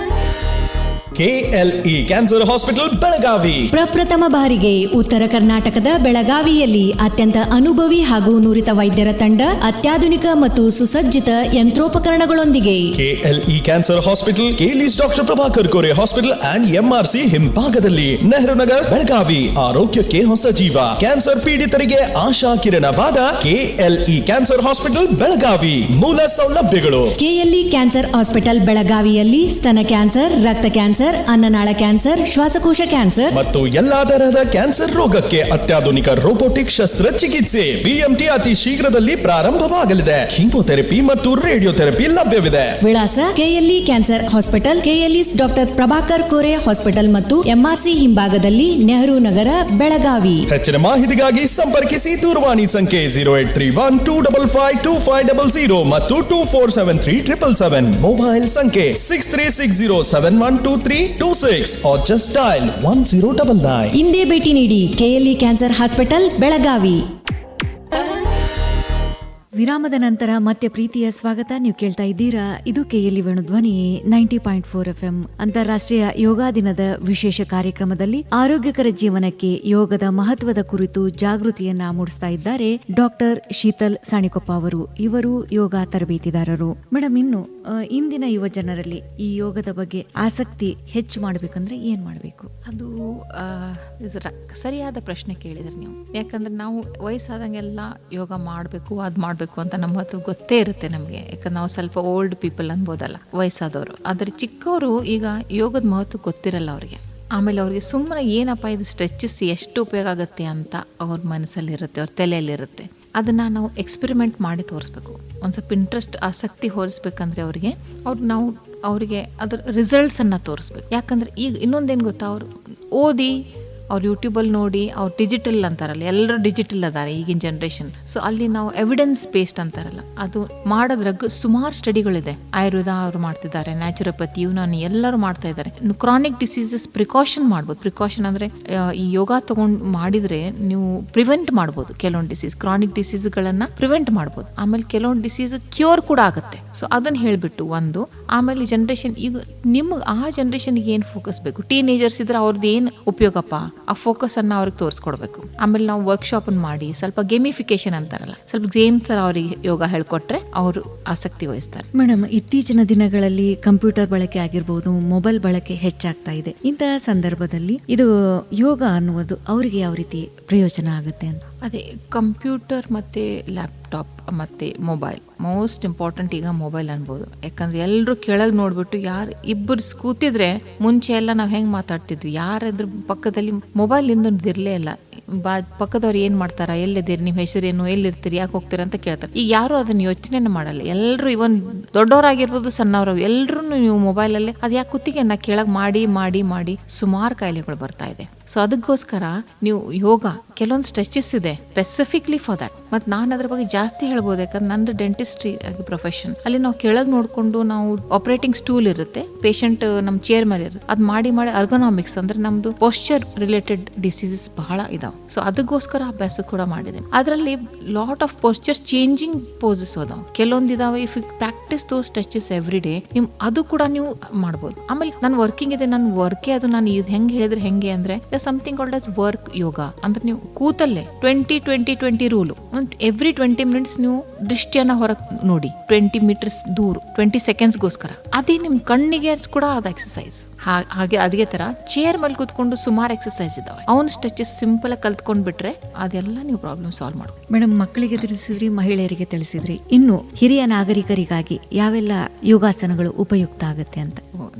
KLE ಕ್ಯಾನ್ಸರ್ ಹಾಸ್ಪಿಟಲ್ ಬೆಳಗಾವಿ ಪ್ರಪ್ರಥಮ ಬಾರಿಗೆ ಉತ್ತರ ಕರ್ನಾಟಕದ ಬೆಳಗಾವಿಯಲ್ಲಿ ಅತ್ಯಂತ ಅನುಭವಿ ಹಾಗೂ ನುರಿತ ವೈದ್ಯರ ತಂಡ, ಅತ್ಯಾಧುನಿಕ ಮತ್ತು ಸುಸಜ್ಜಿತ ಯಂತ್ರೋಪಕರಣಗಳೊಂದಿಗೆ. KLE cancer hospital, KLE's doctor Prabhakar Kore hospital and MRC ಹಿಂಭಾಗದಲ್ಲಿ, ನೆಹರು ನಗರ್, ಬೆಳಗಾವಿ. ಆರೋಗ್ಯಕ್ಕೆ ಹೊಸ ಜೀವ. ಕ್ಯಾನ್ಸರ್ ಪೀಡಿತರಿಗೆ ಆಶಾ ಕಿರಣವಾದ KLE ಕ್ಯಾನ್ಸರ್ ಹಾಸ್ಪಿಟಲ್ ಬೆಳಗಾವಿ. ಮೂಲ ಸೌಲಭ್ಯಗಳು: KLE ಕ್ಯಾನ್ಸರ್ ಹಾಸ್ಪಿಟಲ್ ಬೆಳಗಾವಿಯಲ್ಲಿ ಸ್ತನ ಕ್ಯಾನ್ಸರ್, ರಕ್ತ ಕ್ಯಾನ್ಸರ್, ಅನ್ನನಾಳ ಕ್ಯಾನ್ಸರ್, ಶ್ವಾಸಕೋಶ ಕ್ಯಾನ್ಸರ್ ಮತ್ತು ಎಲ್ಲಾ ತರಹದ ಕ್ಯಾನ್ಸರ್ ರೋಗಕ್ಕೆ ಅತ್ಯಾಧುನಿಕ ರೋಬೋಟಿಕ್ ಶಸ್ತ್ರಚಿಕಿತ್ಸೆ. BMT ಅತಿ ಶೀಘ್ರದಲ್ಲಿ ಪ್ರಾರಂಭವಾಗಲಿದೆ. ಕೀಮೋಥೆರಪಿ ಮತ್ತು ರೇಡಿಯೋಥೆರಪಿ ಲಭ್ಯವಿದೆ. ವಿಳಾಸ: KLE cancer hospital, KLE's doctor Prabhakar Kore hospital ಮತ್ತು MRC ಹಿಂಭಾಗದಲ್ಲಿ, ನೆಹರು ನಗರ, ಬೆಳಗಾವಿ. ಹೆಚ್ಚಿನ ಮಾಹಿತಿಗಾಗಿ ಸಂಪರ್ಕಿಸಿ. ದೂರವಾಣಿ ಸಂಖ್ಯೆ 0831255500 ಮತ್ತು 24737777. ಮೊಬೈಲ್ ಸಂಖ್ಯೆ 6360712326 or just dial 1099. ಇಂದೇ ಭೇಟಿ ನೀಡಿ. KLE cancer hospital Belagavi. ವಿರಾಮದ ನಂತರ ಮತ್ತೆ ಪ್ರೀತಿಯ ಸ್ವಾಗತ. ನೀವು ಕೇಳ್ತಾ ಇದ್ದೀರಾ, ಇದು KLE ವೇಣುಧ್ವನಿ 90.4 FM. ಅಂತಾರಾಷ್ಟ್ರೀಯ ಯೋಗ ದಿನದ ವಿಶೇಷ ಕಾರ್ಯಕ್ರಮದಲ್ಲಿ ಆರೋಗ್ಯಕರ ಜೀವನಕ್ಕೆ ಯೋಗದ ಮಹತ್ವದ ಕುರಿತು ಜಾಗೃತಿಯನ್ನ ಮೂಡಿಸ್ತಾ ಇದ್ದಾರೆ ಡಾಕ್ಟರ್ ಶೀತಲ್ ಸಾಣಿಕೊಪ್ಪ ಅವರು. ಇವರು ಯೋಗ ತರಬೇತಿದಾರರು. ಮೇಡಮ್, ಇನ್ನು ಇಂದಿನ ಯುವ ಜನರಲ್ಲಿ ಈ ಯೋಗದ ಬಗ್ಗೆ ಆಸಕ್ತಿ ಹೆಚ್ಚು ಮಾಡಬೇಕಂದ್ರೆ ಏನ್ ಮಾಡಬೇಕು? ಅದು ಸರಿಯಾದ ಪ್ರಶ್ನೆ ಕೇಳಿದ್ರಿ ನೀವು. ಯಾಕಂದ್ರೆ ನಾವು ವಯಸ್ಸಾದಂಗೆಲ್ಲ ಯೋಗ ಮಾಡಬೇಕು, ಅದು ಮಾಡಬೇಕು ಅಂತ ನಮ್ಮ ಹೊತ್ತು ಗೊತ್ತೇ ಇರುತ್ತೆ ನಮಗೆ. ಯಾಕಂದ್ರೆ ನಾವು ಸ್ವಲ್ಪ ಓಲ್ಡ್ ಪೀಪಲ್ ಅನ್ಬೋದಲ್ಲ, ವಯಸ್ಸಾದವರು. ಆದರೆ ಚಿಕ್ಕವರು ಈಗ ಯೋಗದ ಮಹತ್ವ ಗೊತ್ತಿರಲ್ಲ ಅವರಿಗೆ. ಆಮೇಲೆ ಅವ್ರಿಗೆ ಸುಮ್ಮನೆ ಏನಪ್ಪ ಇದು ಸ್ಟ್ರೆಚಸ್ ಎಷ್ಟು ಉಪಯೋಗ ಆಗುತ್ತೆ ಅಂತ ಅವ್ರ ಮನಸ್ಸಲ್ಲಿರುತ್ತೆ, ಅವ್ರ ತಲೆಯಲ್ಲಿರುತ್ತೆ. ಅದನ್ನು ನಾವು ಎಕ್ಸ್ಪೆರಿಮೆಂಟ್ ಮಾಡಿ ತೋರಿಸ್ಬೇಕು. ಒಂದು ಸ್ವಲ್ಪ ಇಂಟ್ರೆಸ್ಟ್, ಆಸಕ್ತಿ ಹೊರಿಸ್ಬೇಕಂದ್ರೆ ಅವರಿಗೆ ಅದರ ರಿಸಲ್ಟ್ಸನ್ನು ತೋರಿಸ್ಬೇಕು. ಯಾಕಂದರೆ ಈಗ ಇನ್ನೊಂದೇನು ಗೊತ್ತಾ, ಅವರು ಓದಿ ಅವ್ರು ಯೂಟ್ಯೂಬಲ್ಲಿ ನೋಡಿ ಅವ್ರು ಡಿಜಿಟಲ್ ಅಂತಾರಲ್ಲ, ಎಲ್ಲರೂ ಡಿಜಿಟಲ್ ಅದಾರೆ ಈಗಿನ ಜನ್ರೇಷನ್. ಸೊ ಅಲ್ಲಿ ನಾವು ಎವಿಡೆನ್ಸ್ ಬೇಸ್ಡ್ ಅಂತಾರಲ್ಲ, ಅದು ಮಾಡೋದ್ರಾಗ ಸುಮಾರು ಸ್ಟಡಿಗಳಿದೆ. ಆಯುರ್ವೇದ ಅವರು ಮಾಡ್ತಿದ್ದಾರೆ, ನ್ಯಾಚುರೋಪತಿ, ಯುನಾನಿ ಎಲ್ಲರೂ ಮಾಡ್ತಾ ಇದ್ದಾರೆ. ಕ್ರಾನಿಕ್ ಡಿಸೀಸಸ್ ಪ್ರಿಕಾಷನ್ ಮಾಡ್ಬೋದು. ಪ್ರಿಕಾಷನ್ ಅಂದ್ರೆ ಈ ಯೋಗ ತಗೊಂಡು ಮಾಡಿದ್ರೆ ನೀವು ಪ್ರಿವೆಂಟ್ ಮಾಡ್ಬೋದು ಕೆಲವೊಂದು ಡಿಸೀಸ್, ಕ್ರಾನಿಕ್ ಡಿಸೀಸ್ಗಳನ್ನ ಪ್ರಿವೆಂಟ್ ಮಾಡ್ಬೋದು. ಆಮೇಲೆ ಕೆಲವೊಂದು ಡಿಸೀಸ್ ಕ್ಯೂರ್ ಕೂಡ ಆಗುತ್ತೆ. ಸೊ ಅದನ್ನ ಹೇಳ್ಬಿಟ್ಟು ಒಂದು, ಆಮೇಲೆ ಜನರೇಷನ್ ಈಗ ನಿಮ್ಗೆ ಆ ಜನರೇಷನ್ಗೆ ಏನು ಫೋಕಸ್ ಬೇಕು, ಟೀನೇಜರ್ಸ್ ಇದ್ರೆ ಅವ್ರದ್ದು ಏನು ಉಪಯೋಗಪ್ಪ, ಆ ಫೋಕಸ್ ಅನ್ನ ಅವ್ರಿಗೆ ತೋರಿಸ್ಕೊಡ್ಬೇಕು. ಆಮೇಲೆ ನಾವು ವರ್ಕ್ಶಾಪ್ ಮಾಡಿ ಸ್ವಲ್ಪ ಗೇಮಿಫಿಕೇಶನ್ ಅಂತಾರಲ್ಲ, ಸ್ವಲ್ಪ ಗೇಮ್ ತರ ಅವರಿಗೆ ಯೋಗ ಹೇಳ್ಕೊಟ್ರೆ ಅವರು ಆಸಕ್ತಿ ವಹಿಸ್ತಾರೆ. ಮೇಡಮ್, ಇತ್ತೀಚಿನ ದಿನಗಳಲ್ಲಿ ಕಂಪ್ಯೂಟರ್ ಬಳಕೆ ಆಗಿರ್ಬೋದು, ಮೊಬೈಲ್ ಬಳಕೆ ಹೆಚ್ಚಾಗ್ತಾ ಇದೆ. ಇಂತಹ ಸಂದರ್ಭದಲ್ಲಿ ಇದು ಯೋಗ ಅನ್ನುವುದು ಅವರಿಗೆ ಯಾವ ರೀತಿ ಪ್ರಯೋಜನ ಆಗುತ್ತೆ ಅಂತ? ಅದೇ ಕಂಪ್ಯೂಟರ್ ಮತ್ತು ಲ್ಯಾಪ್ಟಾಪ್ ಮತ್ತು ಮೊಬೈಲ್ ಮೋಸ್ಟ್ ಇಂಪಾರ್ಟೆಂಟ್ ಈಗ ಮೊಬೈಲ್ ಅನ್ಬೋದು. ಯಾಕಂದ್ರೆ ಎಲ್ಲರೂ ಕೆಳಗೆ ನೋಡ್ಬಿಟ್ಟು ಯಾರು ಇಬ್ಬರು ಕೂತಿದ್ರೆ ಮುಂಚೆ ಎಲ್ಲ ನಾವು ಹೆಂಗೆ ಮಾತಾಡ್ತಿದ್ವಿ, ಯಾರಾದ್ರೂ ಪಕ್ಕದಲ್ಲಿ ಮೊಬೈಲ್ ಇಂದೊಂದು ಇರಲೇ ಇಲ್ಲ. ಪಕ್ಕದವ್ರು ಏನು ಮಾಡ್ತಾರ, ಎಲ್ಲಿದ್ದೀರಿ, ನಿಮ್ಮ ಹೆಸರೇನು, ಎಲ್ಲಿರ್ತೀರಿ, ಯಾಕೆ ಹೋಗ್ತೀರ ಅಂತ ಕೇಳ್ತಾರೆ. ಈಗ ಯಾರು ಅದನ್ನ ಯೋಚನೆ ಮಾಡಲ್ಲ. ಎಲ್ಲರೂ ಇವನ್ ದೊಡ್ಡವರಾಗಿರ್ಬೋದು ಸಣ್ಣವರು ಎಲ್ಲರೂ ನೀವು ಮೊಬೈಲಲ್ಲಿ ಅದು ಯಾಕೆ ಕುತ್ತಿಗೆ ನಾ ಕೆಳಗೆ ಮಾಡಿ ಮಾಡಿ ಮಾಡಿ ಸುಮಾರು ಕಾಯಿಲೆಗಳು ಬರ್ತಾ ಇದೆ. ಸೊ ಅದಕ್ಕೋಸ್ಕರ ನೀವು ಯೋಗ ಕೆಲವೊಂದು ಸ್ಟ್ರೆಚಸ್ ಇದೆ ಸ್ಪೆಸಿಫಿಕ್ಲಿ ಫಾರ್ ದಟ್. ಮತ್ತು ನಾನು ಅದ್ರ ಬಗ್ಗೆ ಜಾಸ್ತಿ ಹೇಳ್ಬೋದು, ಯಾಕಂದ್ರೆ ನಂದು ಡೆಂಟಿಸ್ಟ್ರಿ ಆಗಿ ಪ್ರೊಫೆಷನ್. ಅಲ್ಲಿ ನಾವು ಕೆಳಗೆ ನೋಡಿಕೊಂಡು ನಾವು ಆಪರೇಟಿಂಗ್ ಸ್ಟೂಲ್ ಇರುತ್ತೆ, ಪೇಷಂಟ್ ನಮ್ಮ ಚೇರ್ ಮೇಲೆ ಇರುತ್ತೆ, ಅದು ಮಾಡಿ ಮಾಡಿ ಅರ್ಗೊನಾಮಿಕ್ಸ್ ಅಂದ್ರೆ ನಮ್ದು ಪೋಸ್ಚರ್ ರಿಲೇಟೆಡ್ ಡಿಸೀಸಸ್ ಬಹಳ ಇದಾವೆ. ಸೊ ಅದಕ್ಕೋಸ್ಕರ ಅಭ್ಯಾಸ ಕೂಡ ಮಾಡಿದೆ. ಅದರಲ್ಲಿ lot of posture changing poses ಅದಾವೆ, ಕೆಲವೊಂದು ಇದಾವೆ. If you practise those stretches every day, ನಿಮ್ ಅದು ಕೂಡ ನೀವು ಮಾಡ್ಬೋದು. ಆಮೇಲೆ ನಾನು ವರ್ಕಿಂಗ್ ಇದೆ, ನನ್ನ ವರ್ಕೇ ಅದು. ನಾನು ಇದು ಹೆಂಗೆ ಹೇಳಿದ್ರೆ ಹೆಂಗೆ ಅಂದ್ರೆ ಸಮಥಿಂಗ್ ಕಾಲ್ಡ್ ಆಸ್ ವರ್ಕ್ ಯೋಗ. ಅಂದ್ರೆ ನೀವು ಕೂತಲ್ಲೇ 20-20-20 ರೂಲು, ಎವ್ರಿ 20 ಮಿನಿಟ್ಸ್ ನೀವು ದೃಷ್ಟಿಯನ್ನ ಹೊರಗೆ ನೋಡಿ 20 ಮೀಟರ್ಸ್ ದೂರ 20 ಸೆಕೆಂಡ್ಸ್ಗೋಸ್ಕರ. ಅದೇ ನಿಮ್ ಕಣ್ಣಿಗೆ ಕೂಡ ಅದು ಎಕ್ಸಸೈಸ್. ಹಾಗೆ ಅದೇ ತರ ಚೇರ್ ಮೇಲೆ ಕೂತ್ಕೊಂಡು ಸುಮಾರು ಎಕ್ಸಸೈಸ್ ಇದಾವೆ, ಅವನು ಸ್ಟ್ರೆಚಸ್ ಸಿಂಪಲ್ ಆಗಿ ಕಲ್ತ್ಕೊಂಡ್ ಬಿಟ್ರೆ ಅದೆಲ್ಲ ನೀವು ಪ್ರಾಬ್ಲಮ್ ಸಾಲ್ವ್ ಮಾಡ್ಬೋದು. ಮೇಡಮ್, ಮಕ್ಕಳಿಗೆ ತಿಳಿಸಿದ್ರಿ, ಮಹಿಳೆಯರಿಗೆ ತಿಳಿಸಿದ್ರಿ, ಇನ್ನು ಹಿರಿಯ ನಾಗರಿಕರಿಗಾಗಿ ಯಾವೆಲ್ಲ ಯೋಗಾಸನಗಳು ಉಪಯುಕ್ತ ಆಗುತ್ತೆ ಅಂತ?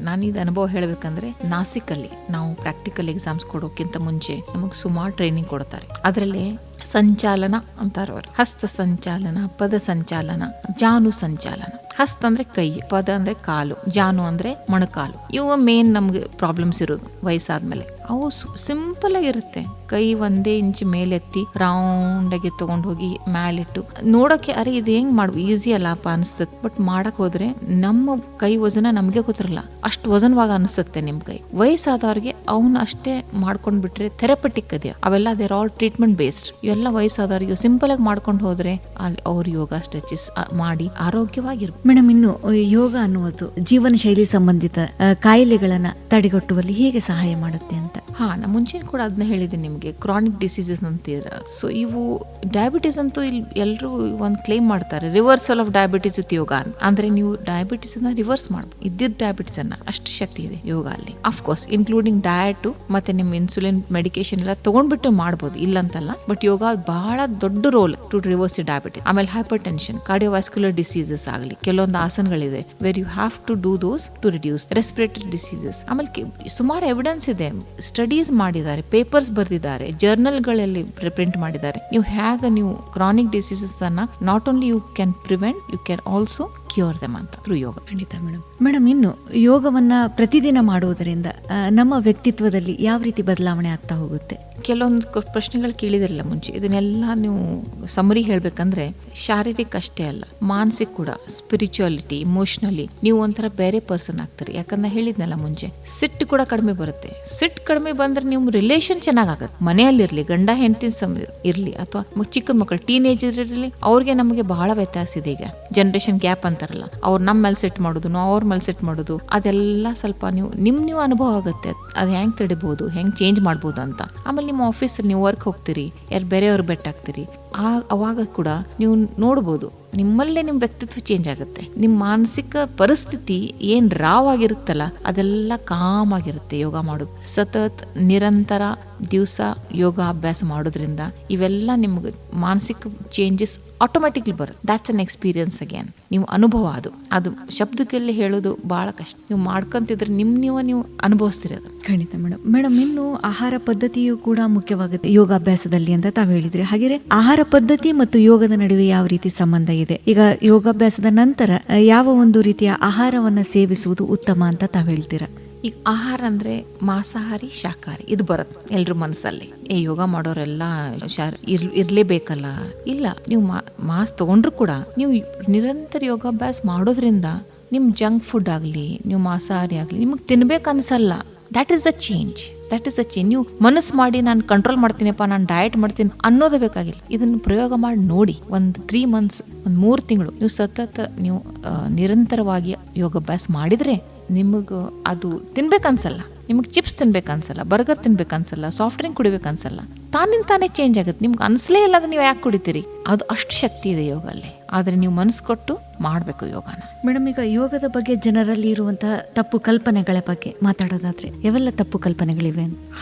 ನಾನು ಇದು ಅನುಭವ ಹೇಳ್ಬೇಕಂದ್ರೆ, ನಾಸಿಕಲ್ಲಿ ನಾವು ಪ್ರಾಕ್ಟಿಕಲ್ ಎಕ್ಸಾಮ್ಸ್ ಕೊಡೋಕ್ಕಿಂತ ಮುಂಚೆ ನಮಗೆ ಸುಮಾರು ಟ್ರೈನಿಂಗ್ ಕೊಡ್ತಾರೆ. ಅದರಲ್ಲಿ ಸಂಚಾಲನ ಅಂತಾರೆ ಅವರು. ಹಸ್ತ ಸಂಚಾಲನ, ಪದ ಸಂಚಾಲನ, ಜಾನು ಸಂಚಾಲನ. ಹಸ್ತ ಅಂದ್ರೆ ಕೈ, ಪದ ಅಂದ್ರೆ ಕಾಲು, ಜಾನು ಅಂದ್ರೆ ಮೊಣಕಾಲು. ಇವು ಮೇನ್ ನಮ್ಗೆ ಪ್ರಾಬ್ಲಮ್ಸ್ ಇರೋದು ವಯಸ್ಸಾದ್ಮೇಲೆ. ಅವು ಸಿಂಪಲ್ ಆಗಿರುತ್ತೆ. ಕೈ 1 ಇಂಚ್ ಮೇಲೆತ್ತಿ ರೌಂಡ್ ಆಗಿ ತಗೊಂಡು ಹೋಗಿ ಮ್ಯಾಲಿಟ್ಟು ನೋಡಕ್ಕೆ ಅರೆ ಇದು ಹೆಂಗ್ ಮಾಡ್ಬೋದು, ಈಸಿ ಅಲ್ಲಪ್ಪ ಅನಿಸ್ತದೆ. ಬಟ್ ಮಾಡಕ್ ಹೋದ್ರೆ ನಮ್ಮ ಕೈ ವಜನ ನಮ್ಗೆ ಗೊತ್ತಿರಲ್ಲ, ಅಷ್ಟು ವಜನವಾಗ ಅನಿಸುತ್ತೆ ನಿಮ್ ಕೈ. ವಯಸ್ಸಾದವ್ರಿಗೆ ಅವನ್ನ ಅಷ್ಟೇ ಮಾಡ್ಕೊಂಡ್ ಬಿಟ್ರೆ ಥೆರಪಟಿಕ್ ಇದೆ ಅವೆಲ್ಲ, ದೇರ್ ಆಲ್ ಟ್ರೀಟ್ಮೆಂಟ್ ಬೇಸ್ಡ್. ಇವೆಲ್ಲ ವಯಸ್ಸಾದವ್ರಿಗೆ ಸಿಂಪಲ್ ಆಗಿ ಮಾಡ್ಕೊಂಡು ಹೋದ್ರೆ ಅಲ್ಲಿ ಅವ್ರ ಯೋಗ ಸ್ಟ್ರೆಚಸ್ ಮಾಡಿ ಆರೋಗ್ಯವಾಗಿರ್ಬೋದು. ಮೇಡಮ್, ಇನ್ನು ಯೋಗ ಅನ್ನುವುದು ಜೀವನ ಶೈಲಿ ಸಂಬಂಧಿತ ಕಾಯಿಲೆಗಳನ್ನ ತಡೆಗಟ್ಟುವಲ್ಲಿ ಹೇಗೆ ಸಹಾಯ ಮಾಡುತ್ತೆ ಅಂತ? ನಾ ಮುಂಚೆ ಕೂಡ ಅದನ್ನ ಹೇಳಿದ್ದೀನಿ ನಿಮಗೆ, ಕ್ರಾನಿಕ್ ಡಿಸೀಸಸ್ ಅಂತೀರ. ಸೊ ಇವು ಡಯಾಬಿಟೀಸ್ ಅಂತೂ ಇಲ್ಲಿ ಎಲ್ಲರೂ ಒಂದು ಕ್ಲೇಮ್ ಮಾಡ್ತಾರೆ, ರಿವರ್ಸಲ್ ಆಫ್ ಡಯಾಬಿಟೀಸ್ ವಿತ್ ಯೋಗ ಅಂತ. ಅಂದ್ರೆ ನೀವು ಡಯಾಬಿಟೀಸ್ ಅನ್ನ ರಿವರ್ಸ್ ಮಾಡ್ಬೋದು, ಇದ್ದಿದ್ದ ಡಯಾಬಿಟೀಸ್ ಅನ್ನ. ಅಷ್ಟು ಶಕ್ತಿ ಇದೆ ಯೋಗ ಅಲ್ಲಿ. ಅಫ್ಕೋರ್ಸ್ ಇನ್ಕ್ಲೂಡಿಂಗ್ ಡಯಟ್ ಮತ್ತೆ ನಿಮ್ಮ ಇನ್ಸುಲಿನ್ ಮೆಡಿಕೇಶನ್ ಎಲ್ಲ ತಗೊಂಡ್ಬಿಟ್ಟು ಮಾಡ್ಬೋದು, ಇಲ್ಲಂತಲ್ಲ. ಬಟ್ ಯೋಗ ಬಹಳ ದೊಡ್ಡ ರೋಲ್ ಟು ರಿವರ್ಸ್ ಡಯಾಬಿಟಿಸ್. ಆಮೇಲೆ ಹೈಪರ್ ಟೆನ್ಷನ್, ಕಾರ್ಡಿಯೋವಾಸ್ಕ್ಯುಲರ್ ಡಿಸೀಸಸ್ ಆಗಲಿ, ಕೆಲವೊಂದು ಆಸನಗಳಿದೆ where you have to do those to reduce respiratory diseases. ಆಮೇಲೆ ಸುಮಾರು ಎವಿಡೆನ್ಸ್ ಇದೆ, ಸ್ಟಡೀಸ್ ಮಾಡಿದ್ದಾರೆ, ಪೇಪರ್ಸ್ ಬರೆದಿದ್ದಾರೆ, ಜರ್ನಲ್ಗಳಲ್ಲಿ ಪ್ರಿಂಟ್ ಮಾಡಿದ್ದಾರೆ. ನೀವು ಕ್ರಾನಿಕ್ ಡಿಸೀಸಸ್ ಅನ್ನ not only you can prevent, you can also cure them ಅಂತ ಥ್ರೂ ಯೋಗ. ಖಂಡಿತ ಮೇಡಮ್, ಇನ್ನು ಯೋಗವನ್ನ ಪ್ರತಿದಿನ ಮಾಡುವುದರಿಂದ ನಮ್ಮ ವ್ಯಕ್ತಿತ್ವದಲ್ಲಿ ಯಾವ ರೀತಿ ಬದಲಾವಣೆ ಆಗ್ತಾ ಹೋಗುತ್ತೆ? ಕೆಲವೊಂದು ಪ್ರಶ್ನೆಗಳು ಕೇಳಿದಿರಲ್ಲ ಮುಂಚೆ. ಇದನ್ನೆಲ್ಲ ನೀವು ಸಮರಿ ಹೇಳ್ಬೇಕಂದ್ರೆ ಶಾರೀರಿಕ ಅಷ್ಟೇ ಅಲ್ಲ, ಮಾನಸಿಕ ಕೂಡ, ಸ್ಪಿರಿಚುಯಾಲಿಟಿ, ಇಮೋಷನಲಿ ನೀವು ಒಂಥರ ಬೇರೆ ಪರ್ಸನ್ ಆಗ್ತಾರೆ. ಯಾಕಂದ್ರೆ ಹೇಳಿದ್ನಲ್ಲ ಮುಂಚೆ, ಸಿಟ್ಟು ಕೂಡ ಕಡಿಮೆ ಬರುತ್ತೆ. ಸಿಟ್ಟು ಕಡಿಮೆ ಬಂದ್ರೆ ನೀವು ರಿಲೇಷನ್ ಚೆನ್ನಾಗಾಗತ್ತೆ. ಮನೆಯಲ್ಲಿರ್ಲಿ, ಗಂಡ ಹೆಂಡತಿ ಇರ್ಲಿ, ಅಥವಾ ಚಿಕ್ಕ ಮಕ್ಕಳು ಟೀನೇಜರ್ ಇರಲಿ, ಅವ್ರಿಗೆ ನಮಗೆ ಬಹಳ ವ್ಯತ್ಯಾಸ ಇದೆ. ಈಗ ಜನರೇಷನ್ ಗ್ಯಾಪ್ ಅಂತಾರಲ್ಲ, ಅವ್ರು ನಮ್ಮ ಮೇಲೆ ಸೆಟ್ ಮಾಡೋದು, ನಾವು ಅವ್ರ ಮೇಲೆ ಸೆಟ್ ಮಾಡೋದು, ಅದೆಲ್ಲ ಸ್ವಲ್ಪ ನೀವು ಅನುಭವ ಆಗುತ್ತೆ. ಅದು ಹೆಂಗ್ ತಡಿಬಹುದು, ಹೆಂಗ್ ಚೇಂಜ್ ಮಾಡ್ಬೋದು ಅಂತ. ಆಮೇಲೆ ನಿಮ್ಮ ಆಫೀಸ್ ನೀವು ವರ್ಕ್ ಹೋಗ್ತೀರಿ, ಯಾರು ಬೇರೆಯವ್ರು ಬೆಟ್ ಆಗ್ತೀರಿ, ಅವಾಗ ಕೂಡ ನೀವು ನೋಡ್ಬೋದು ನಿಮ್ಮಲ್ಲೇ ನಿಮ್ಮ ವ್ಯಕ್ತಿತ್ವ ಚೇಂಜ್ ಆಗುತ್ತೆ. ನಿಮ್ಮ ಮಾನಸಿಕ ಪರಿಸ್ಥಿತಿ ಏನ್ ರಾವ್ ಆಗಿರುತ್ತಲ್ಲ ಅದೆಲ್ಲ ಕಾಮ್ ಆಗಿರುತ್ತೆ. ಯೋಗ ಮಾಡೋದು ಸತತ್ ನಿರಂತರ ದಿವಸ ಯೋಗ ಅಭ್ಯಾಸ ಮಾಡೋದ್ರಿಂದ ಇವೆಲ್ಲ ನಿಮ್ಗೆ ಮಾನಸಿಕ ಚೇಂಜಸ್ ಆಟೋಮ್ಯಾಟಿಕ್ಲಿ ಬರುತ್ತೆ. That's an experience again. ನೀವು ಅನುಭವ, ಅದು ಶಬ್ದಕ್ಕೆಲ್ಲಿ ಹೇಳೋದು ಬಹಳ ಕಷ್ಟ. ನೀವು ಮಾಡ್ಕೊಂತಿದ್ರೆ ನೀವು ಅನುಭವಿಸ್ತೀರಿ ಅದು. ಖಂಡಿತ ಮೇಡಮ್, ಇನ್ನು ಆಹಾರ ಪದ್ಧತಿಯು ಕೂಡ ಮುಖ್ಯವಾಗುತ್ತೆ ಯೋಗಾಭ್ಯಾಸದಲ್ಲಿ ಅಂತ ತಾವು ಹೇಳಿದ್ರಿ. ಹಾಗೆ ಆಹಾರ ಪದ್ಧತಿ ಮತ್ತು ಯೋಗದ ನಡುವೆ ಯಾವ ರೀತಿ ಸಂಬಂಧ ಇದೆ? ಈಗ ಯೋಗಾಭ್ಯಾಸದ ನಂತರ ಯಾವ ಒಂದು ರೀತಿಯ ಆಹಾರವನ್ನ ಸೇವಿಸುವುದು ಉತ್ತಮ ಅಂತ ತಾವು ಹೇಳ್ತೀರಾ? ಈಗ ಆಹಾರ ಅಂದರೆ ಮಾಂಸಾಹಾರಿ ಶಾಕಾಹಾರಿ ಇದು ಬರುತ್ತೆ ಎಲ್ರ ಮನಸ್ಸಲ್ಲಿ. ಯೋಗ ಮಾಡೋರೆಲ್ಲ ಇರಲೇಬೇಕಲ್ಲ, ಇಲ್ಲ. ನೀವು ಮಾಸ್ ತೊಗೊಂಡ್ರು ಕೂಡ ನೀವು ನಿರಂತರ ಯೋಗಾಭ್ಯಾಸ ಮಾಡೋದ್ರಿಂದ ನಿಮ್ಮ ಜಂಕ್ ಫುಡ್ ಆಗಲಿ, ನೀವು ಮಾಂಸಾಹಾರಿ ಆಗಲಿ ನಿಮಗೆ ತಿನ್ಬೇಕು ಅನ್ಸಲ್ಲ. That is the change. ನೀವು ಮನಸ್ಸು ಮಾಡಿ ನಾನು ಕಂಟ್ರೋಲ್ ಮಾಡ್ತೀನಪ್ಪ, ನಾನು ಡಯಟ್ ಮಾಡ್ತೀನಿ ಅನ್ನೋದೇ ಬೇಕಾಗಿಲ್ಲ. ಇದನ್ನು ಪ್ರಯೋಗ ಮಾಡಿ ನೋಡಿ. ಒಂದು 3 months, ಒಂದು 3 ತಿಂಗಳು ನೀವು ಸತತ ನೀವು ನಿರಂತರವಾಗಿ ಯೋಗಾಭ್ಯಾಸ ಮಾಡಿದರೆ ನಿಮಗೆ ಅದು ತಿನ್ಬೇಕನ್ಸಲ್ಲ. ನಿಮಗೆ ಚಿಪ್ಸ್ ತಿನ್ಬೇಕನ್ಸಲ್ಲ, ಬರ್ಗರ್ ತಿನ್ಬೇಕನ್ಸಲ್ಲ, ಸಾಫ್ಟ್ ಡ್ರಿಂಕ್ ಕುಡಿಬೇಕನ್ಸಲ್ಲ. ತಾನೇ ಚೇಂಜ್ ಆಗುತ್ತೆ. ನಿಮ್ಗೆ ಅನಿಸ್ಲೇ ಇಲ್ಲ ಅದು ನೀವು ಯಾಕೆ ಕುಡಿತೀರಿ. ಅದು ಅಷ್ಟು ಶಕ್ತಿ ಇದೆ ಯೋಗಲ್ಲಿ. ಆದರೆ ನೀವು ಮನಸ್ಸು ಕೊಟ್ಟು ಮಾಡಬೇಕು ಯೋಗನ. ಮೇಡಮ್, ಈಗ ಯೋಗದ ಬಗ್ಗೆ ಜನರಲ್ಲಿ ಇರುವಂತಹ ತಪ್ಪು ಕಲ್ಪನೆಗಳ ಬಗ್ಗೆ ಮಾತಾಡೋದಾದ್ರೆ ಯಾವೆಲ್ಲ ತಪ್ಪು ಕಲ್ಪನೆಗಳಿವೆ?